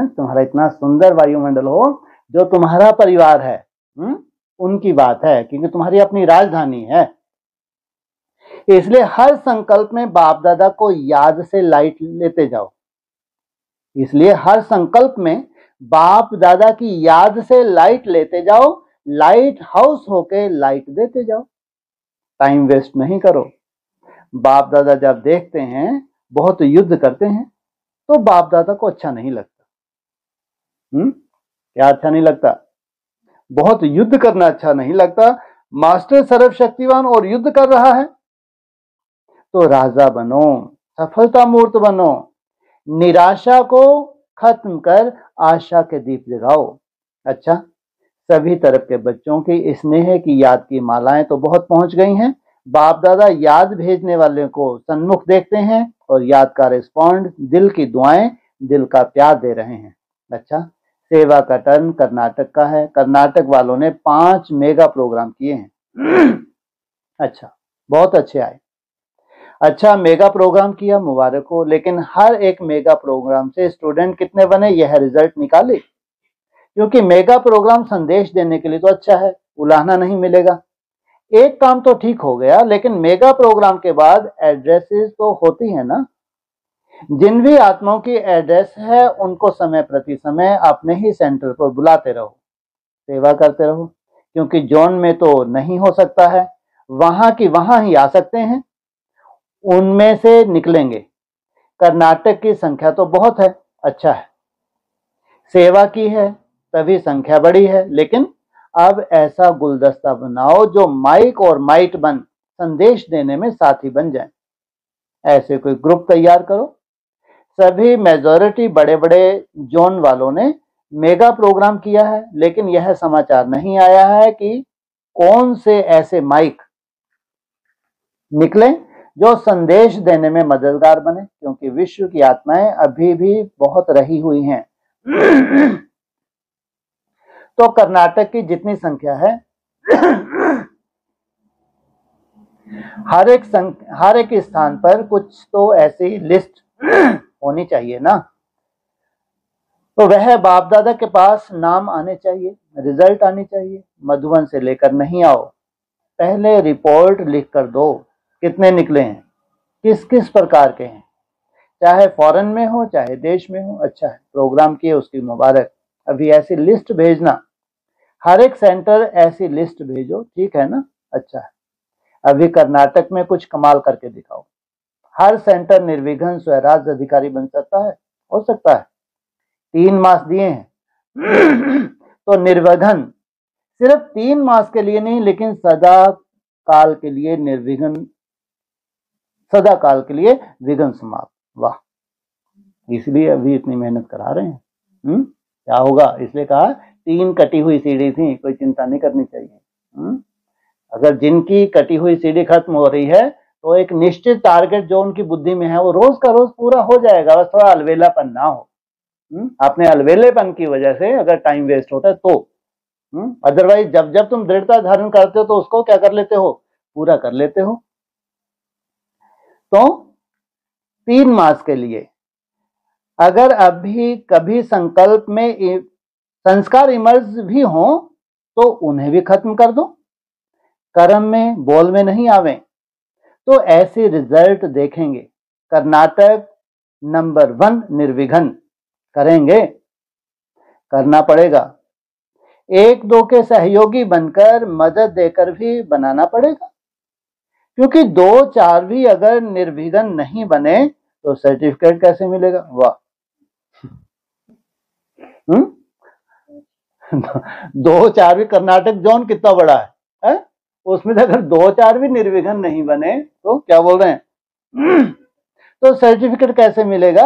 तुम्हारा इतना सुंदर वायुमंडल हो, जो तुम्हारा परिवार है, उनकी बात है, क्योंकि तुम्हारी अपनी राजधानी है। इसलिए हर संकल्प में बाप दादा को याद से लाइट लेते जाओ। इसलिए हर संकल्प में बाप दादा की याद से लाइट लेते जाओ। लाइट हाउस होके लाइट देते जाओ। टाइम वेस्ट नहीं करो। बाप दादा जब देखते हैं बहुत युद्ध करते हैं, तो बाप दादा को अच्छा नहीं लगता। क्या अच्छा नहीं लगता? बहुत युद्ध करना अच्छा नहीं लगता। मास्टर सर्वशक्तिवान और युद्ध कर रहा है तो राजा बनो, सफलता मूर्त बनो। निराशा को खत्म कर आशा के दीप जगाओ। अच्छा, सभी तरफ के बच्चों की स्नेह की याद की मालाएं तो बहुत पहुंच गई हैं। बाप दादा याद भेजने वाले को सन्मुख देखते हैं और याद का रिस्पॉन्ड, दिल की दुआएं, दिल का प्यार दे रहे हैं। अच्छा, सेवा का टर्न कर्नाटक का है। कर्नाटक वालों ने 5 मेगा प्रोग्राम किए हैं। अच्छा, बहुत अच्छे आए। अच्छा, मेगा प्रोग्राम किया, मुबारक हो। लेकिन हर एक मेगा प्रोग्राम से स्टूडेंट कितने बने, यह रिजल्ट निकाले। क्योंकि मेगा प्रोग्राम संदेश देने के लिए तो अच्छा है, उलाहना नहीं मिलेगा। एक काम तो ठीक हो गया, लेकिन मेगा प्रोग्राम के बाद एड्रेसेस तो होती है ना। जिन भी आत्माओं की एड्रेस है उनको समय प्रति समय अपने ही सेंटर पर बुलाते रहो, सेवा करते रहो। क्योंकि जोन में तो नहीं हो सकता है, वहां की वहां ही आ सकते हैं, उनमें से निकलेंगे। कर्नाटक की संख्या तो बहुत है, अच्छा है, सेवा की है तभी संख्या बड़ी है। लेकिन अब ऐसा गुलदस्ता बनाओ जो माइक और माइट बन संदेश देने में साथी बन जाए। ऐसे कोई ग्रुप तैयार करो। सभी मेजॉरिटी बड़े बड़े जोन वालों ने मेगा प्रोग्राम किया है, लेकिन यह समाचार नहीं आया है कि कौन से ऐसे माइक निकले जो संदेश देने में मददगार बने, क्योंकि विश्व की आत्माएं अभी भी बहुत रही हुई हैं। तो कर्नाटक की जितनी संख्या है, हर एक स्थान पर कुछ तो ऐसी लिस्ट होनी चाहिए ना। तो वह बाप दादा के पास नाम आने चाहिए, रिजल्ट आनी चाहिए। मधुबन से लेकर नहीं आओ, पहले रिपोर्ट लिख कर दो, कितने निकले हैं, किस किस प्रकार के हैं, चाहे फॉरेन में हो चाहे देश में हो। अच्छा है, प्रोग्राम किए उसकी मुबारक। अभी ऐसी लिस्ट भेजना, हर एक सेंटर ऐसी लिस्ट भेजो, ठीक है ना। अच्छा है, अभी कर्नाटक में कुछ कमाल करके दिखाओ। हर सेंटर निर्विघ्न स्वराज अधिकारी बन सकता है, हो सकता है। 3 मास दिए हैं तो निर्विघ्न, सिर्फ 3 मास के लिए नहीं, लेकिन सदा काल के लिए निर्विघ्न, सदा काल के लिए विघ्न समाप्त। वाह, इसलिए अभी इतनी मेहनत करा रहे हैं। क्या होगा, इसलिए कहा 3 कटी हुई सीढ़ी थी, कोई चिंता नहीं करनी चाहिए। अगर जिनकी कटी हुई सीढ़ी खत्म हो रही है तो एक निश्चित टारगेट जो उनकी बुद्धि में है वो रोज का रोज पूरा हो जाएगा, बस थोड़ा अलवेलापन ना हो। अपने अलवेलेपन की वजह से अगर टाइम वेस्ट होता है तो, अदरवाइज जब जब तुम दृढ़ता धारण करते हो तो उसको क्या कर लेते हो, पूरा कर लेते हो। तो 3 मास के लिए अगर अभी कभी संकल्प में संस्कार इमर्ज भी हो तो उन्हें भी खत्म कर दो, कर्म में बोल में नहीं आवे, तो ऐसे रिजल्ट देखेंगे। कर्नाटक नंबर 1 निर्विघ्न करेंगे, करना पड़ेगा। 1-2 के सहयोगी बनकर मदद देकर भी बनाना पड़ेगा, क्योंकि 2-4 भी अगर निर्विघ्न नहीं बने तो सर्टिफिकेट कैसे मिलेगा। वाह 2-4 भी, कर्नाटक जोन कितना बड़ा है? उसमें अगर 2-4 भी निर्विघ्न नहीं बने तो क्या बोल रहे हैं तो सर्टिफिकेट कैसे मिलेगा?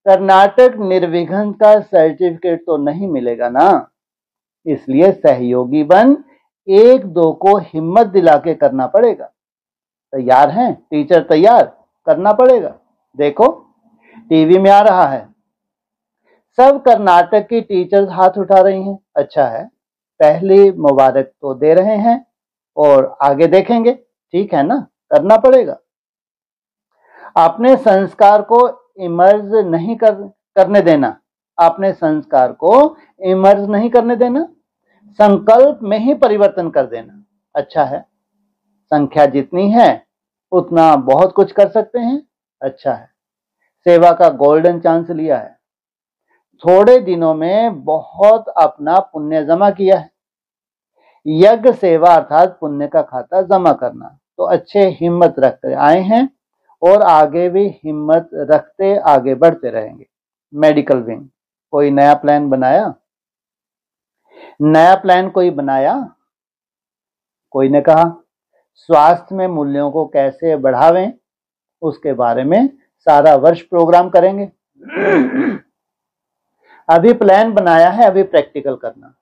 कर्नाटक निर्विघ्न का सर्टिफिकेट तो नहीं मिलेगा ना। इसलिए सहयोगी बन 1-2 को हिम्मत दिला के करना पड़ेगा। तैयार हैं टीचर? तैयार, करना पड़ेगा। देखो टीवी में आ रहा है, सब कर्नाटक की टीचर्स हाथ उठा रही हैं। अच्छा है, पहली मुबारक तो दे रहे हैं और आगे देखेंगे, ठीक है ना। करना पड़ेगा। अपने संस्कार को इमर्ज नहीं करने देना, अपने संस्कार को इमर्ज नहीं करने देना, संकल्प में ही परिवर्तन कर देना। अच्छा है, संख्या जितनी है उतना बहुत कुछ कर सकते हैं। अच्छा है, सेवा का गोल्डन चांस लिया है, थोड़े दिनों में बहुत अपना पुण्य जमा किया है। यज्ञ सेवा अर्थात पुण्य का खाता जमा करना, तो अच्छे हिम्मत रखते आए हैं और आगे भी हिम्मत रखते आगे बढ़ते रहेंगे। मेडिकल विंग, कोई नया प्लान बनाया? नया प्लान कोई बनाया? कोई ने कहा स्वास्थ्य में मूल्यों को कैसे बढ़ावें, उसके बारे में सारा वर्ष प्रोग्राम करेंगे। अभी प्लान बनाया है, अभी प्रैक्टिकल करना,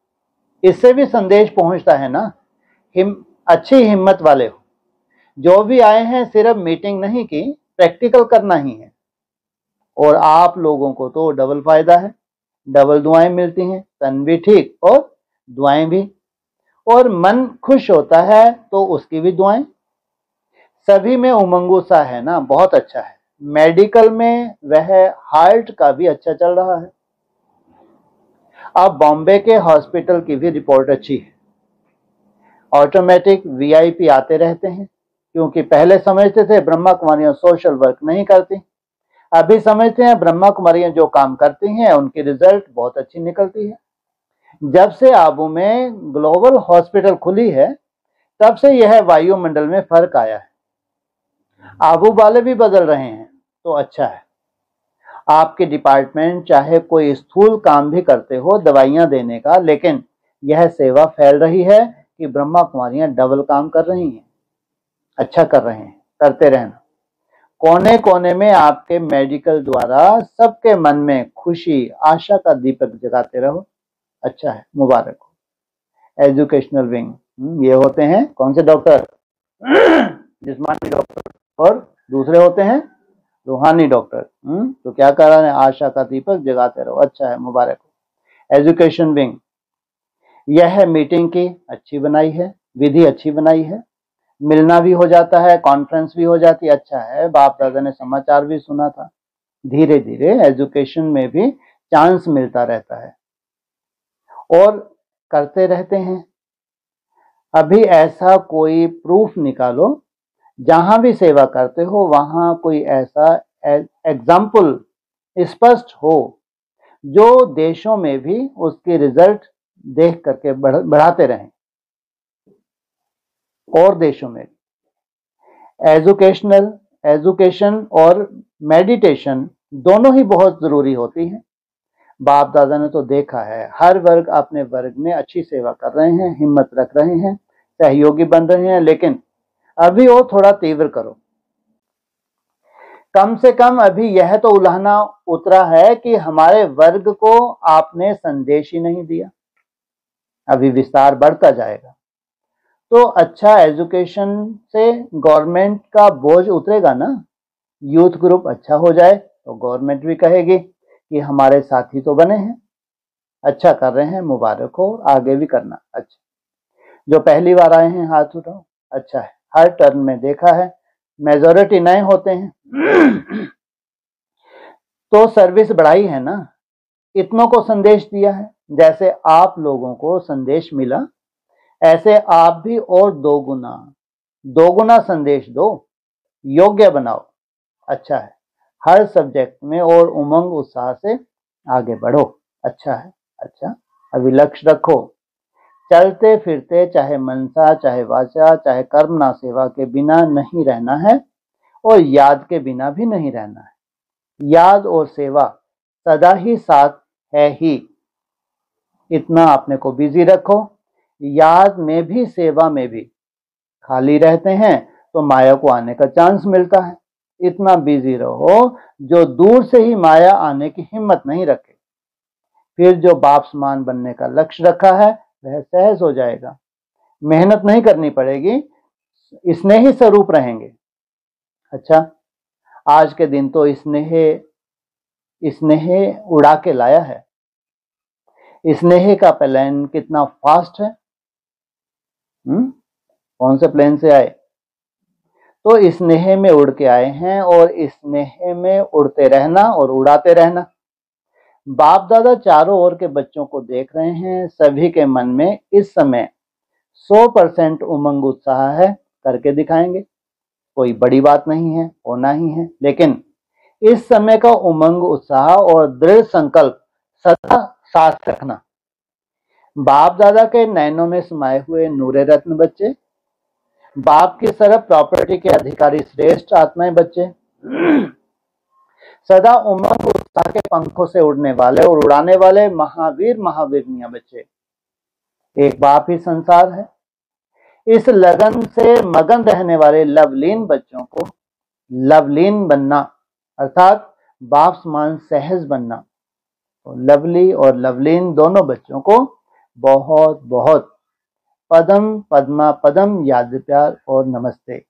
इससे भी संदेश पहुंचता है ना। अच्छी हिम्मत वाले हो, जो भी आए हैं सिर्फ मीटिंग नहीं की, प्रैक्टिकल करना ही है। और आप लोगों को तो डबल फायदा है, डबल दुआएं मिलती हैं, तन भी ठीक और दुआएं भी। और मन खुश होता है तो उसकी भी दुआएं। सभी में उमंग सा है ना, बहुत अच्छा है। मेडिकल में वह हार्ट का भी अच्छा चल रहा है। अब बॉम्बे के हॉस्पिटल की भी रिपोर्ट अच्छी है। ऑटोमेटिक वीआईपी आते रहते हैं, क्योंकि पहले समझते थे ब्रह्मा कुमारियां सोशल वर्क नहीं करती, अभी समझते हैं ब्रह्मा कुमारियां जो काम करती हैं उनकी रिजल्ट बहुत अच्छी निकलती है। जब से आबू में ग्लोबल हॉस्पिटल खुली है तब से यह वायुमंडल में फर्क आया है। आबू वाले भी बदल रहे हैं, तो अच्छा है। आपके डिपार्टमेंट चाहे कोई स्थूल काम भी करते हो दवाइयां देने का, लेकिन यह सेवा फैल रही है कि ब्रह्मा कुमारियां डबल काम कर रही हैं। अच्छा कर रहे हैं, करते रहना। कोने कोने में आपके मेडिकल द्वारा सबके मन में खुशी आशा का दीपक जगाते रहो। अच्छा है, मुबारक हो। एजुकेशनल विंग, ये होते हैं कौन से डॉक्टर? जिस्मानी डॉक्टर, और दूसरे होते हैं रूहानी डॉक्टर। तो क्या कर रहे हैं, आशा का दीपक जगाते रहो। अच्छा है, मुबारक हो। एजुकेशन विंग, यह मीटिंग की अच्छी बनाई है, विधि अच्छी बनाई है, मिलना भी हो जाता है, कॉन्फ्रेंस भी हो जाती है। अच्छा है, बाप दादा ने समाचार भी सुना था। धीरे धीरे एजुकेशन में भी चांस मिलता रहता है और करते रहते हैं। अभी ऐसा कोई प्रूफ निकालो जहां भी सेवा करते हो वहां कोई ऐसा एग्जाम्पल स्पष्ट हो जो देशों में भी उसके रिजल्ट देख करके बढ़ाते रहें और देशों में एजुकेशन और मेडिटेशन दोनों ही बहुत जरूरी होती हैं। बाप दादा ने तो देखा है, हर वर्ग अपने वर्ग में अच्छी सेवा कर रहे हैं, हिम्मत रख रहे हैं, सहयोगी बन रहे हैं, लेकिन अभी और थोड़ा तीव्र करो। कम से कम अभी यह तो उलाहना उतरा है कि हमारे वर्ग को आपने संदेश ही नहीं दिया। अभी विस्तार बढ़ता जाएगा तो अच्छा एजुकेशन से गवर्नमेंट का बोझ उतरेगा ना। यूथ ग्रुप अच्छा हो जाए तो गवर्नमेंट भी कहेगी कि हमारे साथी तो बने हैं, अच्छा कर रहे हैं, मुबारक हो, आगे भी करना। अच्छा, जो पहली बार आए हैं हाथ उठाओ। अच्छा है, हर टर्न में देखा है मेजॉरिटी नए होते हैं तो सर्विस बढ़ाई है ना, इतनों को संदेश दिया है। जैसे आप लोगों को संदेश मिला ऐसे आप भी और दो गुना संदेश दो, योग्य बनाओ। अच्छा है, हर सब्जेक्ट में और उमंग उत्साह से आगे बढ़ो। अच्छा है। अच्छा, अभी लक्ष्य रखो, चलते फिरते चाहे मनसा चाहे वाचा चाहे कर्मना सेवा के बिना नहीं रहना है और याद के बिना भी नहीं रहना है। याद और सेवा सदा ही साथ है ही, इतना अपने को बिजी रखो। याद में भी सेवा में भी खाली रहते हैं तो माया को आने का चांस मिलता है। इतना बिजी रहो जो दूर से ही माया आने की हिम्मत नहीं रखे। फिर जो बाप समान बनने का लक्ष्य रखा है वह सहज हो जाएगा, मेहनत नहीं करनी पड़ेगी, स्नेही स्वरूप रहेंगे। अच्छा, आज के दिन तो स्नेह उड़ा के लाया है। स्नेह का प्लेन कितना फास्ट है। कौन से प्लेन से आए, तो स्नेह में उड़ के आए हैं और स्नेह में उड़ते रहना और उड़ाते रहना। बाप दादा चारों ओर के बच्चों को देख रहे हैं, सभी के मन में इस समय 100% उमंग उत्साह है, करके दिखाएंगे। कोई बड़ी बात नहीं है, होना ही है, लेकिन इस समय का उमंग उत्साह और दृढ़ संकल्प सदा साथ रखना। बाप दादा के नैनों में समाये हुए नूरे रत्न बच्चे, बाप की सरब प्रॉपर्टी के अधिकारी श्रेष्ठ आत्माएं बच्चे, सदा उमंग उत्साह के पंखों से उड़ने वाले और उड़ाने वाले महावीर महावीरनियां बच्चे। एक बाप ही संसार है। इस लगन से मगन रहने वाले लवलीन बच्चों को लवलीन बनना अर्थात बाप समान सहज बनना, तो लवली और लवलीन दोनों बच्चों को बहुत बहुत पदम पद्मा पदम याद प्यार और नमस्ते।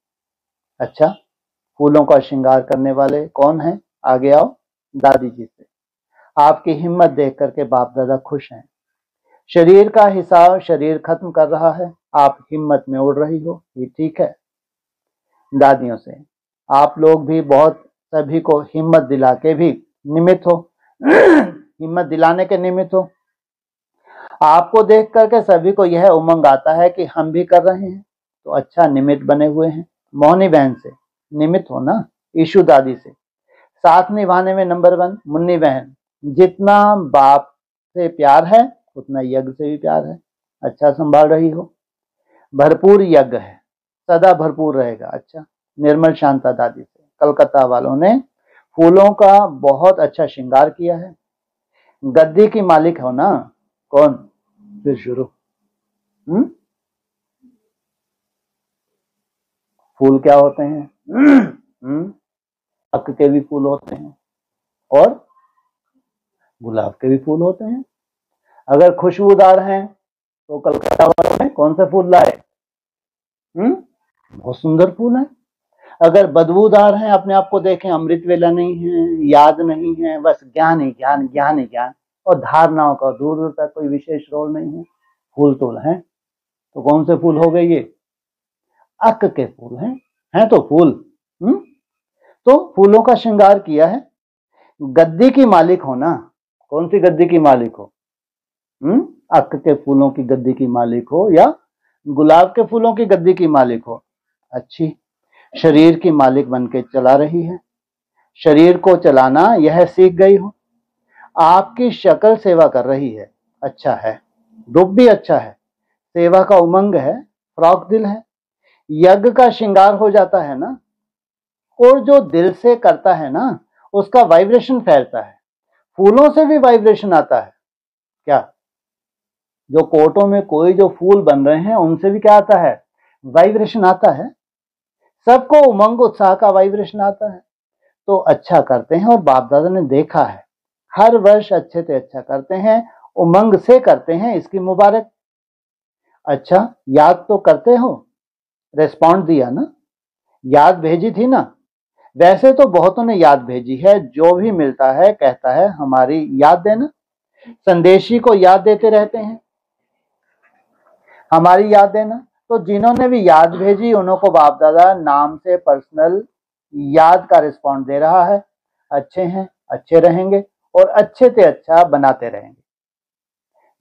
अच्छा, फूलों का श्रृंगार करने वाले कौन हैं, आगे आओ। दादी जी से आपकी हिम्मत देख करके बाप दादा खुश हैं। शरीर का हिसाब शरीर खत्म कर रहा है, आप हिम्मत में उड़ रही हो, ये ठीक है। दादियों से आप लोग भी बहुत सभी को हिम्मत दिला के भी निमित्त हो हिम्मत दिलाने के निमित्त हो। आपको देख करके सभी को यह उमंग आता है कि हम भी कर रहे हैं, तो अच्छा निमित्त बने हुए हैं। मोहनी बहन से निमित्त हो ना, ईशु दादी से साथ निभाने में नंबर 1 मुन्नी बहन। जितना बाप से प्यार है उतना यज्ञ से भी प्यार है, अच्छा संभाल रही हो। भरपूर यज्ञ है, सदा भरपूर रहेगा। अच्छा, निर्मल शांता दादी से कलकत्ता वालों ने फूलों का बहुत अच्छा श्रृंगार किया है। गद्दी की मालिक हो ना, कौन, फिर शुरू। फूल क्या होते हैं, अक के भी फूल होते हैं और गुलाब के भी फूल होते हैं। अगर खुशबूदार हैं तो कलकत्ता वालों ने कौन से फूल लाए, बहुत सुंदर फूल है। अगर बदबूदार हैं, अपने आप को देखें, अमृत वेला नहीं है, याद नहीं है, बस ज्ञान ही ज्ञान, ज्ञान ही ज्ञान, और धारणाओं का दूर दूर तक कोई विशेष रोल नहीं है, फूल तूल है, तो कौन से फूल हो गए ये? अक के फूल हैं तो फूल। तो फूलों का श्रृंगार किया है। गद्दी की मालिक हो ना, कौन सी गद्दी की मालिक हो? अक के फूलों की गद्दी की मालिक हो या गुलाब के फूलों की गद्दी की मालिक हो? अच्छी शरीर की मालिक बन के चला रही है, शरीर को चलाना यह सीख गई हो। आपकी शक्ल सेवा कर रही है, अच्छा है, रूप भी अच्छा है, सेवा का उमंग है, फ्रॉक दिल है, यज्ञ का श्रृंगार हो जाता है ना, और जो दिल से करता है ना उसका वाइब्रेशन फैलता है, फूलों से भी वाइब्रेशन आता है। क्या जो कोटों में कोई जो फूल बन रहे हैं उनसे भी क्या आता है? वाइब्रेशन आता है, सबको उमंग उत्साह का वाइब्रेशन आता है। तो अच्छा करते हैं, और बाप दादा ने देखा है हर वर्ष अच्छे से अच्छा करते हैं, उमंग से करते हैं, इसकी मुबारक। अच्छा याद तो करते हो, रेस्पॉन्ड दिया ना, याद भेजी थी ना। वैसे तो बहुतों ने याद भेजी है, जो भी मिलता है कहता है हमारी याद देना, संदेशी को याद देते रहते हैं, हमारी याद देना। तो जिन्होंने भी याद भेजी उन्हों को बाप दादा नाम से पर्सनल याद का रिस्पॉन्ड दे रहा है। अच्छे हैं, अच्छे रहेंगे, और अच्छे से अच्छा बनाते रहेंगे।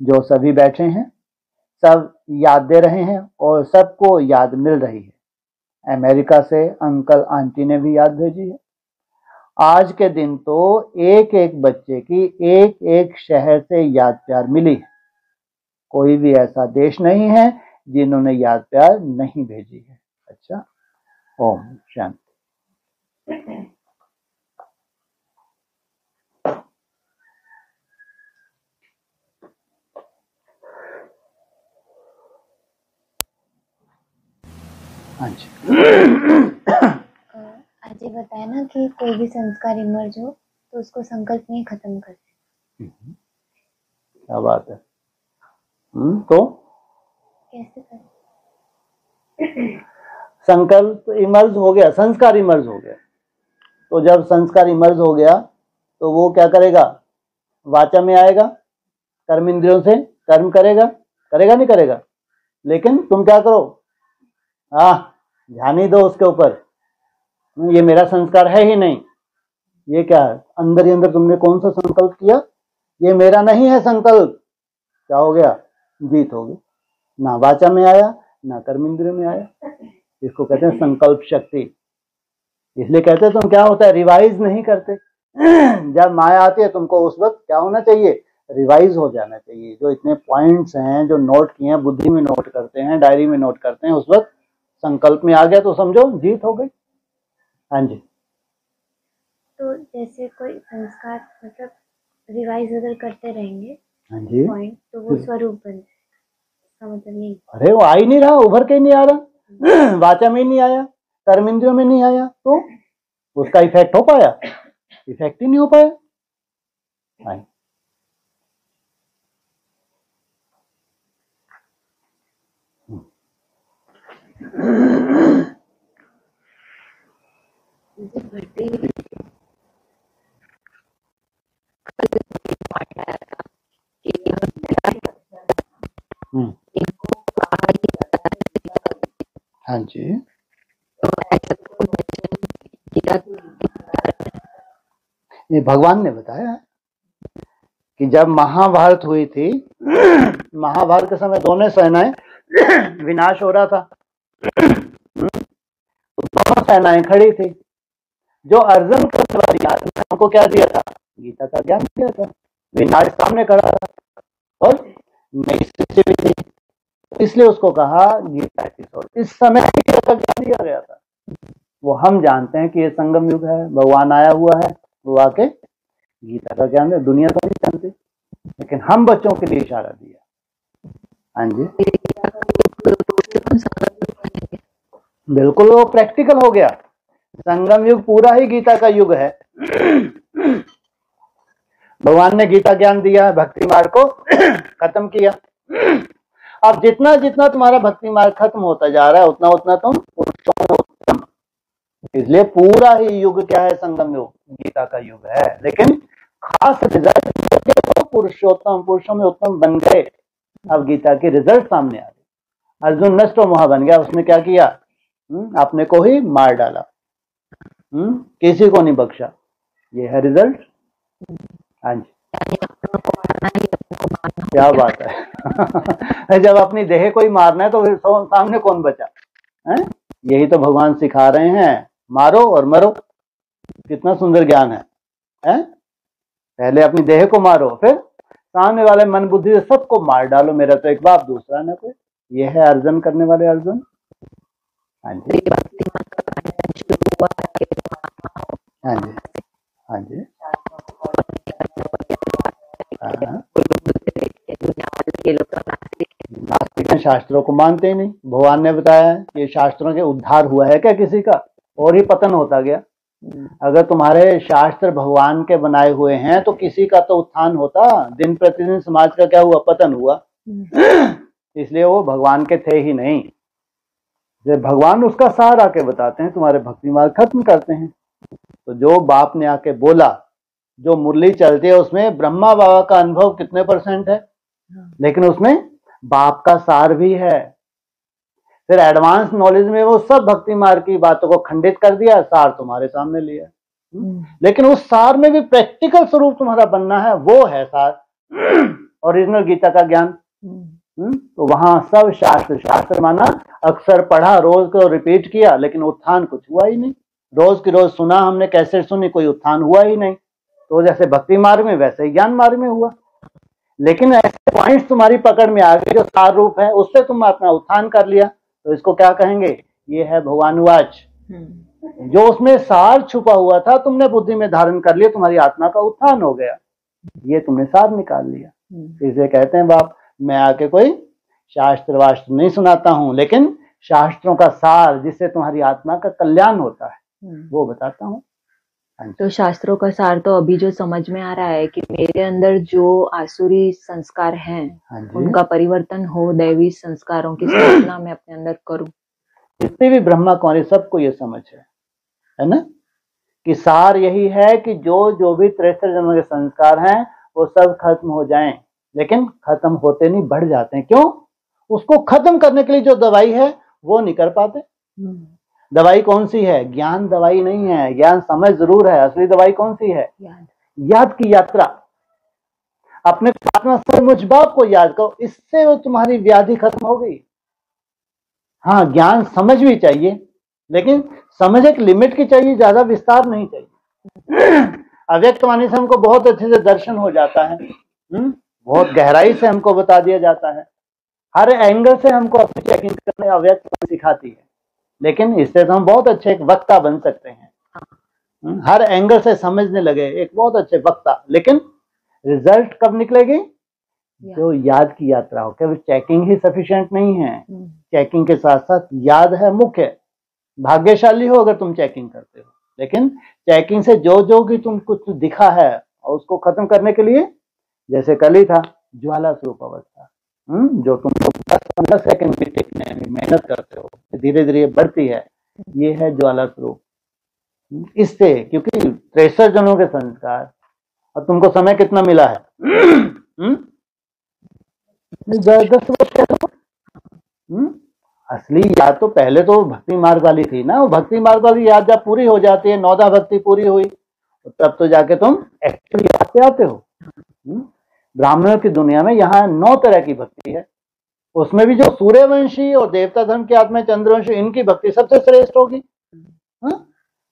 जो सभी बैठे हैं सब याद दे रहे हैं, और सबको याद मिल रही है। अमेरिका से अंकल आंटी ने भी याद भेजी है। आज के दिन तो एक एक बच्चे की एक एक शहर से याद प्यार मिली है। कोई भी ऐसा देश नहीं है जिन्होंने याद प्यार नहीं भेजी है। अच्छा, ओम शांति। हाँ जी। आज ये बताया ना कि कोई भी संस्कार इमर्ज हो तो उसको संकल्प में ही खत्म करते। क्या बात है। तो कैसे करें? संकल्प इमर्ज हो गया, संस्कार इमर्ज हो गया। तो जब संस्कार इमर्ज हो गया तो वो क्या करेगा? वाचा में आएगा, कर्म इंद्रियों से कर्म करेगा, करेगा नहीं करेगा? लेकिन तुम क्या करो, ध्यान ही दो उसके ऊपर। ये मेरा संस्कार है ही नहीं, ये क्या है? अंदर ही अंदर तुमने कौन सा संकल्प किया? ये मेरा नहीं है संकल्प। क्या हो गया? जीत हो गई। ना वाचा में आया, ना कर्म इंद्रियों में आया। इसको कहते हैं संकल्प शक्ति। इसलिए कहते हैं तुम क्या होता है, रिवाइज नहीं करते। जब माया आती है तुमको उस वक्त क्या होना चाहिए? रिवाइज हो जाना चाहिए। जो इतने पॉइंट्स हैं जो नोट किए हैं, बुद्धि में नोट करते हैं, डायरी में नोट करते हैं, उस वक्त संकल्प में आ गया तो समझो जीत हो गई। हाँ जी। तो जैसे कोई संस्कार मतलब रिवाइज अगर करते रहेंगे, हाँ जी, पॉइंट, तो वो स्वरूप बन जाए, इसका मतलब नहीं। अरे वो आ ही नहीं रहा, उभर के ही नहीं आ रहा। वाचा में ही नहीं आया, कर्म इंद्रियों में नहीं आया, तो उसका इफेक्ट हो पाया? इफेक्ट ही नहीं हो पाया। हाँ जी। ये भगवान ने बताया कि जब महाभारत हुई थी, महाभारत के समय दोनों सेनाएं विनाश हो रहा था, तो दोनों सेनाएं खड़ी थी। जो अर्जुन को उनको क्या दिया था? गीता का ज्ञान दिया था। विनाश सामने खड़ा था और नई स्थिति भी थी, इसलिए उसको कहा गीता की सोच। इस समय गीता का ज्ञान दिया गया था। वो हम जानते हैं कि ये संगम युग है, भगवान आया हुआ है, वो आके गीता का ज्ञान है। दुनिया तो नहीं जानती, लेकिन हम बच्चों के लिए इशारा दिया। हाँ जी, बिल्कुल वो प्रैक्टिकल हो गया। संगम युग पूरा ही गीता का युग है। भगवान ने गीता ज्ञान दिया, भक्ति मार्ग को खत्म किया। अब जितना जितना तुम्हारा भक्ति मार्ग खत्म होता जा रहा है, उतना उतना तुम पुरुषों में उत्तम, इसलिए पूरा ही युग क्या है, संगम युग, गीता का युग है। लेकिन खास रिजल्ट तो पुरुषोत्तम, पुरुषों में उत्तम बन गए। अब गीता की रिजल्ट सामने आ गई। अर्जुन नष्ट मोहा बन गया, उसने क्या किया, अपने को ही मार डाला, किसी को नहीं बख्शा। ये है रिजल्ट। हाँ जी, क्या बात है। जब अपनी देह को ही मारना है तो फिर सामने कौन बचा है? यही तो भगवान सिखा रहे हैं, मारो और मरो। कितना सुंदर ज्ञान है? पहले अपनी देह को मारो, फिर सामने वाले मन बुद्धि से सबको मार डालो। मेरा तो एक बाप, दूसरा ना कोई। ये है अर्जन करने वाले अर्जुन। हाँ जी, हाँ जी, हाँ जी, नास्तिक शास्त्रों को मानते ही नहीं। भगवान ने बताया कि शास्त्रों के उद्धार हुआ है क्या किसी का? और ही पतन होता गया। अगर तुम्हारे शास्त्र भगवान के बनाए हुए हैं तो किसी का तो उत्थान होता। दिन प्रतिदिन समाज का क्या हुआ, पतन हुआ। इसलिए वो भगवान के थे ही नहीं। जब भगवान उसका सार आके बताते हैं, तुम्हारे भक्ति मार्ग खत्म करते हैं। तो जो बाप ने आके बोला, जो मुरली चलती है उसमें ब्रह्मा बाबा का अनुभव कितने % है, लेकिन उसमें बाप का सार भी है। फिर एडवांस नॉलेज में वो सब भक्ति मार्ग की बातों को खंडित कर दिया, सार तुम्हारे सामने लिया। लेकिन उस सार में भी प्रैक्टिकल स्वरूप तुम्हारा बनना है, वो है सार, ओरिजिनल गीता का ज्ञान। तो वहां सब शास्त्र, शास्त्र माना अक्सर पढ़ा, रोज को रिपीट किया, लेकिन उत्थान कुछ हुआ ही नहीं। रोज की रोज सुना हमने, कैसे सुनी, कोई उत्थान हुआ ही नहीं। तो जैसे भक्ति मार्ग में वैसे ही ज्ञान मार्ग में हुआ। लेकिन ऐसे पॉइंट्स तुम्हारी पकड़ में आ गए जो सार रूप है, उससे तुम अपना उत्थान कर लिया। तो इसको क्या कहेंगे? ये है भगवानुवाच। जो उसमें सार छुपा हुआ था तुमने बुद्धि में धारण कर लिया, तुम्हारी आत्मा का उत्थान हो गया। ये तुमने सार निकाल लिया। इसे कहते हैं बाप, मैं आके कोई शास्त्र वास्त्र नहीं सुनाता हूं, लेकिन शास्त्रों का सार, जिससे तुम्हारी आत्मा का कल्याण होता है, वो बताता हूँ। तो शास्त्रों का सार तो अभी जो समझ में आ रहा है कि मेरे अंदर जो आसुरी संस्कार हैं, उनका परिवर्तन हो, दैवी संस्कारों की स्थापना मैं अपने अंदर करूं। जितने भी ब्रह्मा कुमारी सबको ये समझ है ना, कि सार यही है कि जो भी 63 जन्मों के संस्कार हैं वो सब खत्म हो जाएं। लेकिन खत्म होते नहीं, बढ़ जाते हैं। क्यों? उसको खत्म करने के लिए जो दवाई है वो नहीं कर पाते। दवाई कौन सी है? ज्ञान दवाई नहीं है, ज्ञान समझ जरूर है। असली दवाई कौन सी है? याद की यात्रा। अपने आत्मा से मुझ बाप को याद करो, इससे वो तुम्हारी व्याधि खत्म हो गई। हाँ, ज्ञान समझ भी चाहिए, लेकिन समझ एक लिमिट की चाहिए, ज्यादा विस्तार नहीं चाहिए। अव्यक्त वाणी से हमको बहुत अच्छे से दर्शन हो जाता है, बहुत गहराई से हमको बता दिया जाता है, हर एंगल से हमको अपनी चेकिंग करने अव्यक्त वाणी सिखाती है। लेकिन इससे तो हम बहुत अच्छे एक वक्ता बन सकते हैं, हर एंगल से समझने लगे, एक बहुत अच्छे वक्ता। लेकिन रिजल्ट कब निकलेगी? जो याद की यात्रा हो। केवल चेकिंग ही सफिशिएंट नहीं है, चेकिंग के साथ साथ याद है मुख्य। भाग्यशाली हो अगर तुम चेकिंग करते हो, लेकिन चेकिंग से जो कि तुम कुछ दिखा है और उसको खत्म करने के लिए, जैसे कल ही था ज्वाला स्वरूप अवस्था, जो तुम 10-15 सेकंड की टिकने में मेहनत करते हो, धीरे धीरे बढ़ती है, ये है ज्वाला स्वरूप। इससे क्योंकि 63 जनों के संस्कार, और तुमको समय कितना मिला है? 10 वर्ष। असली याद तो पहले तो भक्ति मार्ग वाली थी ना, वो भक्ति मार्ग वाली याद जब पूरी हो जाती है, 9दा भक्ति पूरी हुई, तब तो जाके तुम एक्चुअली याद पे आते हो। ब्राह्मणों की दुनिया में यहाँ 9 तरह की भक्ति है। उसमें भी जो सूर्यवंशी और देवता धर्म की आत्मा, चंद्रवंशी, इनकी भक्ति सबसे श्रेष्ठ होगी।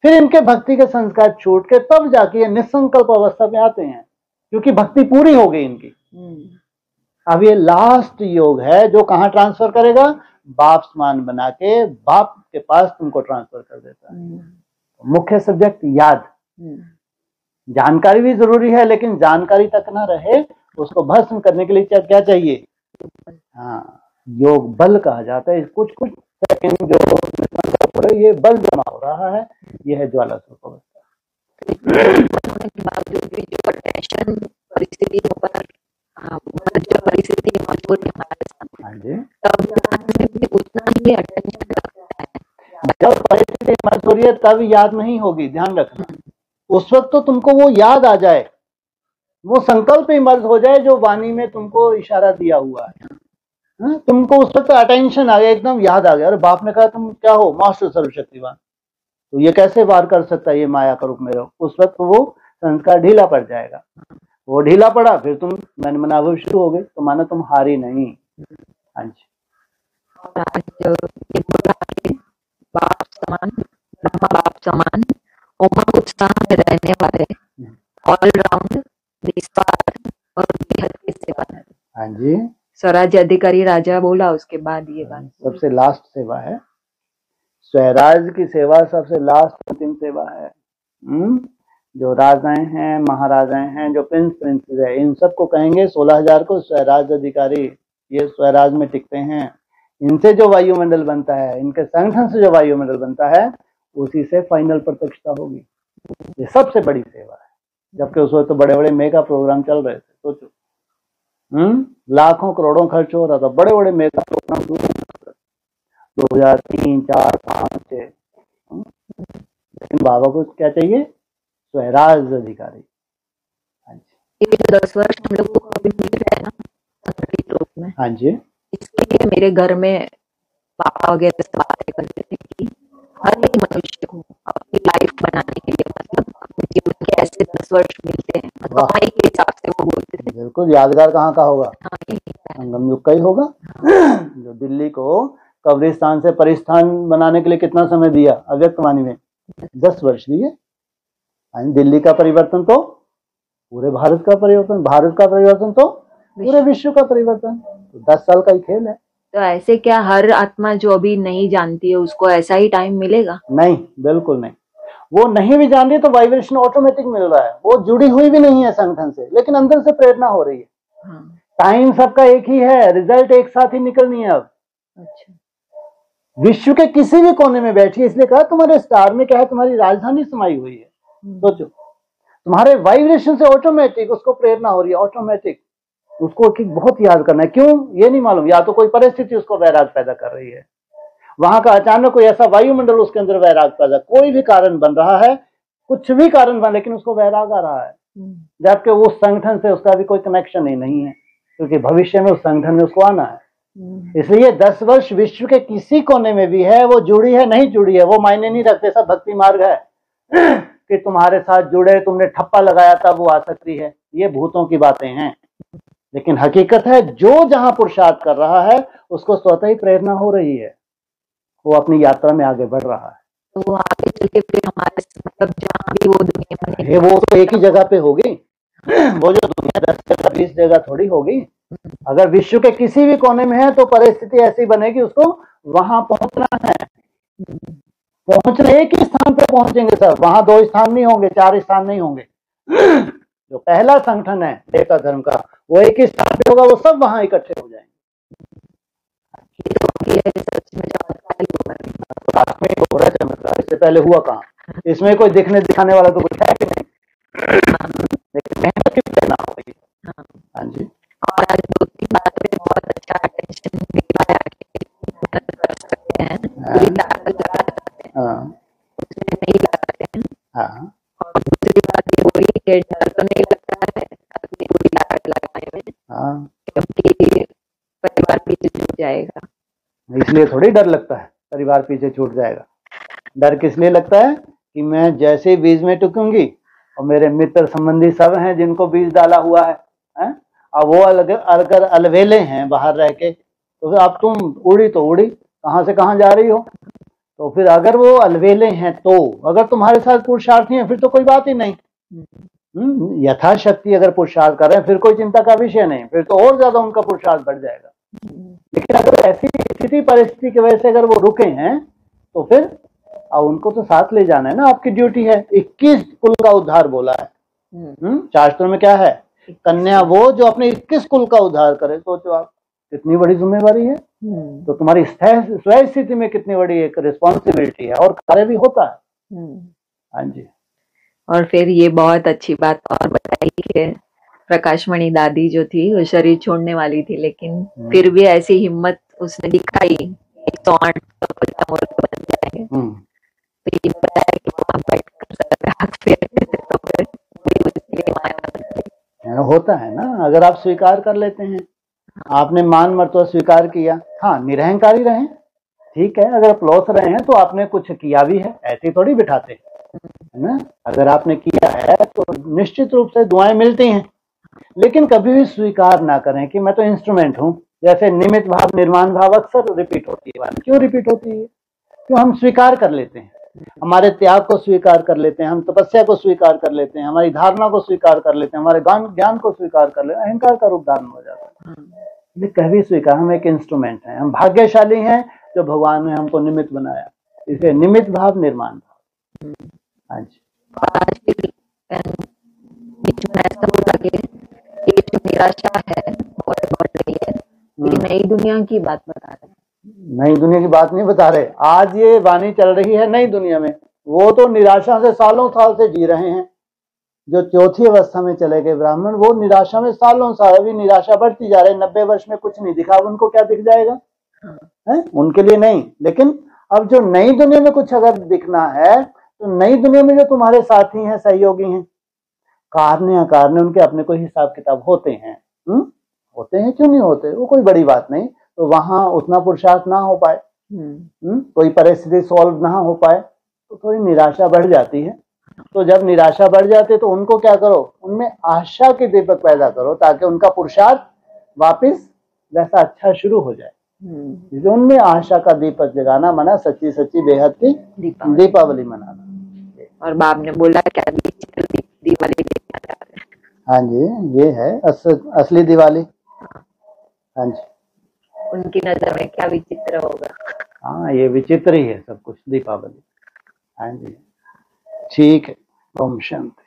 फिर इनके भक्ति के संस्कार छूट के तब जाके ये निसंकल्प अवस्था में आते हैं, क्योंकि भक्ति पूरी हो गई इनकी। अब ये लास्ट योग है जो कहाँ ट्रांसफर करेगा? बाप समान बना के बाप के पास तुमको ट्रांसफर कर देता है। मुख्य सब्जेक्ट याद। जानकारी भी जरूरी है, लेकिन जानकारी तक ना रहे, उसको भस्म करने के लिए क्या चाहिए? हाँ, योग बल कहा जाता है। कुछ सेकंड जो ये बल जमा हो रहा है, ये है ज्वाला स्वरूप अवस्था। परिस्थिति मजबूर है हमारे सामने, तब उतना ही अटेंशन लगता है। जब परिस्थिति परिस्थिति इमर्ज हो रही है तब याद नहीं होगी, ध्यान रखना। उस वक्त तो तुमको वो याद आ जाए, वो संकल्प इमर्ज हो जाए जो वाणी में तुमको इशारा दिया हुआ है। तुमको उस वक्त अटेंशन आ गया, एकदम याद आ गया, अरे बाप ने कहा तुम क्या हो, मास्टर सर्वशक्तिवान, तो ये कैसे वार कर सकता है ये माया का रूप में रहो। उस वक्त वो संस्कार ढीला पड़ जाएगा। वो ढीला पड़ा, फिर तुम मन मनाभव शुरू हो गए, तो मानो तुम हारी नहीं। हाँ जी। बाप समान, ब्रह्मा बाप समान, उमंग उत्साह में रहने वाले, ऑलराउंड, निस्वार्थ और बेहद की सेवा। हाँ जी। स्वराज्य अधिकारी राजा बोला, उसके बाद ये बात सबसे लास्ट सेवा है स्वराज की सेवा, सबसे लास्ट अंतिम सेवा है। जो राजाएं हैं, महाराजाएं हैं, जो प्रिंस प्रिंसेस है, इन सबको कहेंगे 16,000 को स्वराज अधिकारी। ये स्वराज में टिकते हैं। इनसे जो वायुमंडल बनता है, इनके संगठन से जो वायुमंडल बनता है, उसी से फाइनल प्रत्यक्षता होगी। ये सबसे बड़ी सेवा है। जबकि उस वक्त तो बड़े बड़े मेगा प्रोग्राम चल रहे थे, सोचो, लाखों करोड़ों खर्च हो रहा था, बड़े बड़े मेगा प्रोग्राम 2003, 4, 5, 6। लेकिन बाबा को क्या चाहिए? स्वराज अधिकारी। ये 10 वर्ष हम लोग को अभी मिल रहा है ना संगठित रूप में। हाँ जी। इसलिए मेरे घर में पापा वगैरह से बातें करते थे कि हर एक मनुष्य को अपनी लाइफ बनाने के लिए, मतलब अपने जीवन के ऐसे 10 वर्ष मिलते हैं, मतलब के हिसाब से वो बोलते थे। बिल्कुल। यादगार कहाँ का होगा? संगम युग का ही होगा। जो दिल्ली को कब्रिस्तान से परिस्थान बनाने के लिए कितना समय दिया? अव्यक्त वाणी में 10 वर्ष दिए। दिल्ली का परिवर्तन तो पूरे भारत का परिवर्तन, भारत का परिवर्तन तो पूरे विश्व का परिवर्तन। तो 10 साल का ही खेल है। तो ऐसे क्या हर आत्मा जो अभी नहीं जानती है उसको ऐसा ही टाइम मिलेगा? नहीं, बिल्कुल नहीं। वो नहीं भी जान रही तो वाइब्रेशन ऑटोमेटिक मिल रहा है। वो जुड़ी हुई भी नहीं है संगठन से, लेकिन अंदर से प्रेरणा हो रही है। टाइम सबका एक ही है, रिजल्ट एक साथ ही निकलनी है अब। अच्छा। विश्व के किसी भी कोने में बैठी, इसलिए कहा तुम्हारे स्टार में क्या है, तुम्हारी राजधानी समाई हुई है। सोचो, तुम्हारे वाइब्रेशन से ऑटोमेटिक उसको प्रेरणा हो रही है, ऑटोमेटिक। उसको बहुत याद करना है। क्यों ये नहीं मालूम, या तो कोई परिस्थिति उसको वैराग पैदा कर रही है, वहां का अचानक कोई ऐसा वायुमंडल उसके अंदर वैराग पैदा, कोई भी कारण बन रहा है, कुछ भी कारण बन, लेकिन उसको वैराग आ रहा है, जबकि उस संगठन से उसका भी कोई कनेक्शन ही नहीं है, क्योंकि भविष्य में उस संगठन में उसको आना है। इसलिए 10 वर्ष विश्व के किसी कोने में भी है, वो जुड़ी है नहीं जुड़ी है, वो मायने नहीं रखते। सब भक्ति मार्ग है कि तुम्हारे साथ जुड़े, तुमने ठप्पा लगाया तब वो आ सकती है, ये भूतों की बातें हैं। लेकिन हकीकत है, जो जहां पुरुषार्थ कर रहा है उसको स्वतः ही प्रेरणा हो रही है, वो अपनी यात्रा में आगे बढ़ रहा है। तो आगे चल के फिर हमारे मतलब जहाँ भी वो दुनिया बनेगी, वो तो एक ही जगह पे होगी। वो जो दुनिया 10 जगह 20 जगह थोड़ी होगी। अगर विश्व के किसी भी कोने में है तो परिस्थिति ऐसी बनेगी, उसको वहां पहुंचना है। पहुंचना एक ही स्थान पे पहुंचेंगे सब, वहां 2 स्थान नहीं होंगे, 4 स्थान नहीं होंगे। जो पहला संगठन है देवता धर्म का, वो एक ही स्थान पे होगा, वो सब वहां इकट्ठे हो जाएंगे। इससे पहले हुआ कहाँ? इसमें कोई दिखने दिखाने वाला तो कुछ है कि नहीं, लेकिन मेहनत की प्रेरणा हो रही है। हाँ जी। और आज 2-3 बातों पे बहुत अच्छा अटेंशन दिखाया कि कर सकते हैं, पूरी ताकत लगा सकते हैं, उसमें नहीं लगाते हैं। और दूसरी बात ये बोली कि डर तो नहीं लगता है अपनी पूरी ताकत लगाने में, क्योंकि परिवार पीछे छूट जाएगा। इसलिए थोड़ी डर लगता है परिवार पीछे छूट जाएगा। डर किस लिए लगता है कि मैं जैसे बीज में टूकूंगी और मेरे मित्र संबंधी सब हैं जिनको बीज डाला हुआ है, अब वो अगर अलवेले हैं बाहर रह के, तो फिर अब तुम उड़ी तो उड़ी, कहाँ से कहाँ जा रही हो। तो फिर अगर वो अलवेले हैं, तो अगर तुम्हारे साथ पुरुषार्थी हैं, फिर तो कोई बात ही नहीं। यथाशक्ति अगर पुरुषार्थ कर रहे हैं, फिर कोई चिंता का विषय नहीं, फिर तो और ज्यादा उनका पुरुषार्थ बढ़ जाएगा। लेकिन अगर ऐसी स्थिति परिस्थिति की वजह से अगर वो रुके हैं, तो फिर उनको तो साथ ले जाना है ना, आपकी ड्यूटी है। 21 कुल का उद्धार बोला है शास्त्रों में। क्या है? कन्या वो जो अपने 21 कुल का उद्धार करे। सोचो आप, कितनी बड़ी जिम्मेवारी है। तो तुम्हारी स्वयं स्थिति में कितनी बड़ी एक रिस्पॉन्सिबिलिटी है, और कार्य भी होता है। हाँ जी। और फिर ये बहुत अच्छी बात और बताई कि प्रकाशमणि दादी जो थी वो शरीर छोड़ने वाली थी, लेकिन फिर भी ऐसी हिम्मत उसने दिखाई 108 बन जाएंगे। तो ये बताया कि वहां बैठ कर सब हाथ फेरते थे, तो फिर वही उसके माया करते। होता है ना, अगर आप स्वीकार कर लेते हैं, आपने मान मर्तबा स्वीकार किया, हाँ निरहंकारी रहें, ठीक है, अगर प्लॉथ रहे हैं तो आपने कुछ किया भी है, ऐसे थोड़ी बिठाते है ना। अगर आपने किया है तो निश्चित रूप से दुआएं मिलती हैं, लेकिन कभी भी स्वीकार ना करें कि मैं तो इंस्ट्रूमेंट हूं। जैसे निमित्त भाव निर्माण भाव अक्सर रिपीट होती है बात। क्यों रिपीट होती है? क्यों हम स्वीकार कर लेते हैं, हमारे त्याग को स्वीकार कर लेते हैं, हम तपस्या को स्वीकार कर लेते हैं, हमारी धारणा को स्वीकार कर लेते हैं, हमारे ज्ञान को स्वीकार कर लेते हैं, अहंकार का रूप धारण हो जाता है। ये कभी स्वीकार, हम एक इंस्ट्रूमेंट हैं, हम भाग्यशाली हैं जो भगवान ने हमको निमित्त बनाया, इसे निमित्त भाव निर्माण भाव। हाँ जी, आज के बीच में ऐसा बोला कि ये जो निराशा है बहुत बढ़ रही है, ये नई दुनिया की बात बता रहे हैं। नई दुनिया की बात नहीं बता रहे, आज ये वाणी चल रही है नई दुनिया में। वो तो निराशा से सालों साल से जी रहे हैं, जो चौथी अवस्था में चले गए ब्राह्मण, वो निराशा में सालों साल, अभी निराशा बढ़ती जा रही है। 90 वर्ष में कुछ नहीं दिखा, उनको क्या दिख जाएगा है? उनके लिए नहीं। लेकिन अब जो नई दुनिया में कुछ अगर दिखना है, तो नई दुनिया में जो तुम्हारे साथी हैं, सहयोगी हैं, कारने अकारने, उनके अपने कोई हिसाब किताब होते हैं। होते हैं, क्यों नहीं होते, वो कोई बड़ी बात नहीं। तो वहां उतना पुरुषार्थ ना हो पाए, कोई परिस्थिति सॉल्व ना हो पाए, तो थोड़ी निराशा बढ़ जाती है। तो जब निराशा बढ़ जाती है तो उनको क्या करो, उनमें आशा के दीपक पैदा करो, ताकि उनका पुरुषार्थ वापस वैसा अच्छा शुरू हो जाए। जैसे उनमें आशा का दीपक जगाना माना सच्ची सच्ची बेहद की दीपावली मनाना। और बाप ने बोला क्या दिवाली देखना चाह रहे हैं। हाँ जी, ये है असली दिवाली। हाँ जी, उनकी नजर में क्या विचित्र होगा। हाँ, ये विचित्र ही है सब कुछ, दीपावली। हाँ जी, ठीक है, ओम शांति।